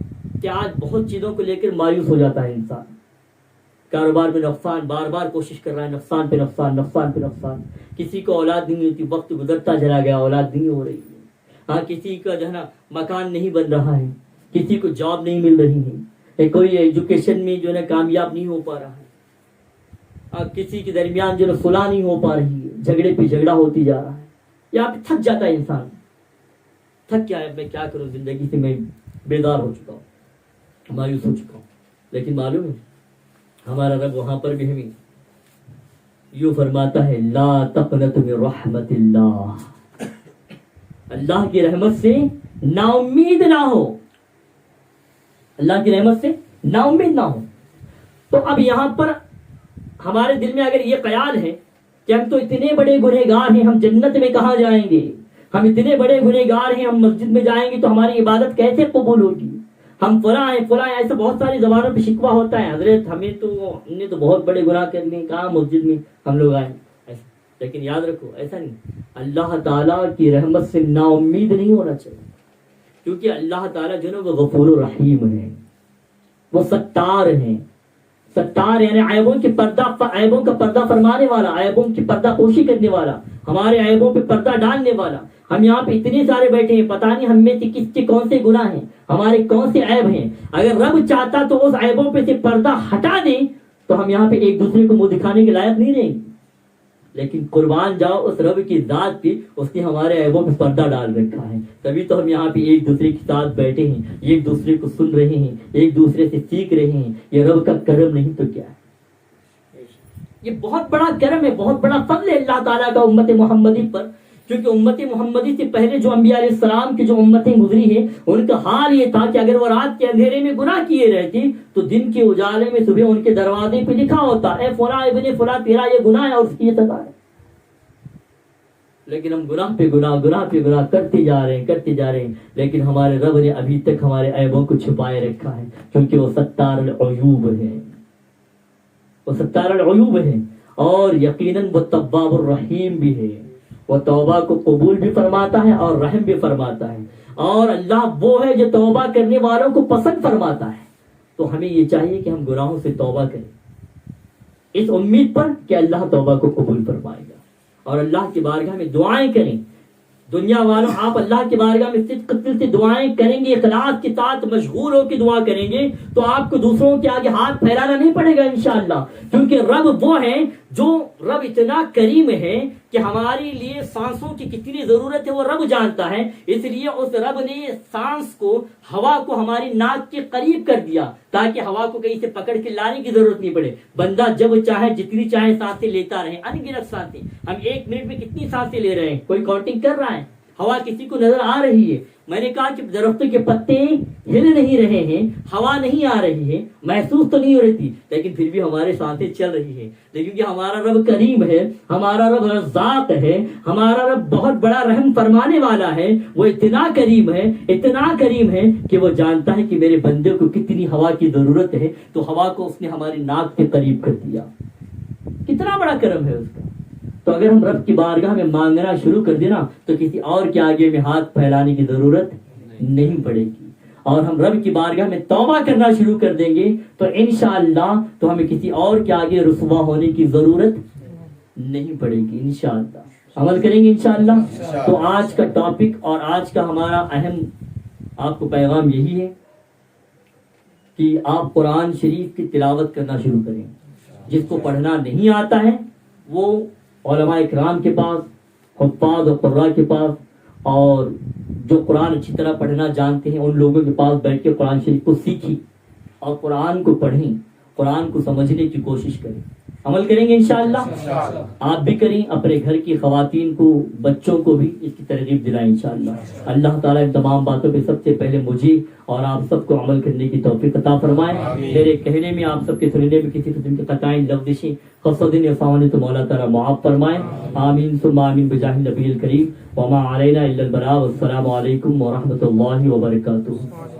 [SPEAKER 1] کہ آج بہت چیزوں کو لے کر مایوس ہو جاتا ہے انسان. کاروبار میں نقصان، بار بار کوشش کر رہا ہے، نقصان پہ نقصان، نقصان پہ نقصان. کسی کو اولاد نہیں ہوتی، وقت گزرتا چلا گیا، اولاد نہیں ہو رہی ہے. ہاں، کسی کا جو ہے نا مکان نہیں بن رہا ہے، کسی کو جاب نہیں مل رہی ہے، کوئی ایجوکیشن میں جو ہے نا کامیاب نہیں ہو پا رہا ہے، کسی کے درمیان جو ہے صلح نہیں ہو پا رہی ہے، جھگڑے پہ جھگڑا ہوتی جا رہا ہے. یہاں پہ تھک جاتا ہے انسان. تھک کیا ہے، میں کیا کروں، زندگی سے میں بیدار ہو چکا ہوں، مایوس ہو چکا ہوں. لیکن معلوم ہے ہمارا رب وہاں پر بھی ہمیں یوں فرماتا ہے، لا تقنط من رحمت اللہ، اللہ کی رحمت سے نا امید نہ ہو، اللہ کی رحمت سے نا امید نہ ہو. تو اب یہاں پر ہمارے دل میں اگر یہ خیال ہے کہ ہم تو اتنے بڑے گنہگار ہیں، ہم جنت میں کہاں جائیں گے، ہم اتنے بڑے گنہگار ہیں، ہم مسجد میں جائیں گے تو ہماری عبادت کیسے قبول ہوگی، ہم فلاں ہیں فلاں ہیں، ایسا بہت ساری زبانوں پہ شکوہ ہوتا ہے، حضرت ہم نے تو بہت بڑے گناہ کر لیے، کہاں مسجد میں ہم لوگ آئے. لیکن یاد رکھو ایسا نہیں، اللہ تعالیٰ کی رحمت سے نا امید نہیں ہونا چاہیے، کیونکہ اللہ تعالیٰ جو ہے وہ غفور الرحیم ہے، وہ ستار ہیں. ستار یعنی عیبوں کا پردہ فرمانے والا، عیبوں کی پردہ پوشی کرنے والا، ہمارے عیبوں پہ پردہ ڈالنے والا. ہم یہاں پہ اتنے سارے بیٹھے ہیں، پتہ نہیں ہم میں سے کس کے کون سے گناہ ہیں، ہمارے کون سے عیب ہیں. اگر رب چاہتا تو اس عیبوں پہ سے پردہ ہٹا دے تو ہم یہاں پہ ایک دوسرے کو منہ دکھانے کے لائق نہیں رہیں گے. لیکن قربان جاؤ اس رب کی ذات پہ، اس نے ہمارے عیبوں پہ پردہ ڈال رکھا ہے. تبھی تو ہم یہاں پہ ایک دوسرے کے ساتھ بیٹھے ہیں، ایک دوسرے کو سن رہے ہیں، ایک دوسرے سے سیکھ رہے ہیں. یہ رب کا کرم نہیں تو کیا ہے؟ یہ بہت بڑا کرم ہے، بہت بڑا فضل ہے اللہ تعالیٰ کا امت محمدی پر. کیونکہ امت محمدی سے پہلے جو انبیاء علیہ السلام کی جو امتیں گزری ہیں، ان کا حال یہ تھا کہ اگر وہ رات کے اندھیرے میں گناہ کیے رہتی تو دن کے اجالے میں صبح ان کے دروازے پہ لکھا ہوتا، اے فلاں ابن فلاں تیرا یہ گناہ ہے اور اس کی یہ سزا ہے. لیکن ہم گناہ پہ گناہ کرتے جا رہے ہیں. لیکن ہمارے رب نے ابھی تک ہمارے عیبوں کو چھپائے رکھا ہے، کیونکہ وہ ستار العیوب ہے، وہ ستار العیوب ہے. اور یقیناً وہ تواب الرحیم بھی ہے، وہ توبہ کو قبول بھی فرماتا ہے اور رحم بھی فرماتا ہے. اور اللہ وہ ہے جو توبہ کرنے والوں کو پسند فرماتا ہے. تو ہمیں یہ چاہیے کہ ہم گناہوں سے توبہ کریں، اس امید پر کہ اللہ توبہ کو قبول فرمائے گا. اور اللہ کی بارگاہ میں دعائیں کریں دنیا والوں آپ اللہ کے بارگاہ میں صدق دل سے دعائیں کریں گے، اخلاص کے ساتھ مشغول ہو کے دعا کریں گے، تو آپ کو دوسروں کے آگے ہاتھ پھیلانا نہیں پڑے گا انشاءاللہ، کیونکہ رب وہ ہے جو رب اتنا کریم ہے کہ ہمارے لیے سانسوں کی کتنی ضرورت ہے وہ رب جانتا ہے، اس لیے اس رب نے سانس کو، ہوا کو ہماری ناک کے قریب کر دیا تاکہ ہوا کو کہیں سے پکڑ کے لانے کی ضرورت نہیں پڑے، بندہ جب چاہے جتنی چاہے سانسیں لیتا رہے، ان گنت سانسیں، ہم 1 منٹ میں کتنی سانسیں لے رہے ہیں، کوئی کاؤنٹنگ کر رہا ہے؟ ہوا کسی کو نظر آ رہی ہے؟ میں نے کہا کہ درختوں کے پتے ہل نہیں رہے ہیں، ہوا نہیں آ رہی ہے، محسوس تو نہیں ہو رہی تھی، لیکن پھر بھی ہمارے سانسیں چل رہی ہیں، لیکن کہ ہمارا رب کریم ہے، ہمارا رب رزاق ہے، ہمارا رب بہت بڑا رحم فرمانے والا ہے، وہ اتنا کریم ہے، اتنا کریم ہے کہ وہ جانتا ہے کہ میرے بندے کو کتنی ہوا کی ضرورت ہے، تو ہوا کو اس نے ہماری ناک کے قریب کر دیا، کتنا بڑا کرم ہے اس کا۔ تو اگر ہم رب کی بارگاہ میں مانگنا شروع کر دینا تو کسی اور کے آگے میں ہاتھ پھیلانے کی ضرورت نہیں پڑے گی، اور ہم رب کی بارگاہ میں توبہ کرنا شروع کر دیں گے تو انشاءاللہ تو ہمیں کسی اور کے آگے رسوا ہونے کی ضرورت نہیں پڑے گی انشاءاللہ۔ عمل کریں گے انشاءاللہ۔ تو آج کا ٹاپک اور آج کا ہمارا اہم آپ کو پیغام یہی ہے کہ آپ قرآن شریف کی تلاوت کرنا شروع کریں۔ جس کو پڑھنا نہیں آتا ہے وہ علماء اکرام کے پاس، حفاظ اور قراء کے پاس، اور جو قرآن اچھی طرح پڑھنا جانتے ہیں ان لوگوں کے پاس بیٹھ کے قرآن شریف کو سیکھیں اور قرآن کو پڑھیں، قرآن کو سمجھنے کی کوشش کریں۔ عمل کریں گے انشاءاللہ۔ آپ بھی کریں، اپنے گھر کی خواتین کو، بچوں کو بھی اس کی ترغیب دلائیں انشاءاللہ۔ اللہ تعالیٰ ان تمام باتوں پہ سب سے پہلے مجھے اور آپ سب کو عمل کرنے کی توفیق عطا فرمائے۔ میرے کہنے میں، آپ سب کے سننے میں کسی قسم کی قطعیں لفظشیں قصدن یا فاونے تو مولا تعالیٰ معاف فرمائے۔ آمین ثم آمین بجاہ نبی الکریم۔ وما علینا الا البلاغ۔ والسلام علیکم ورحمۃ اللہ وبرکاتہ۔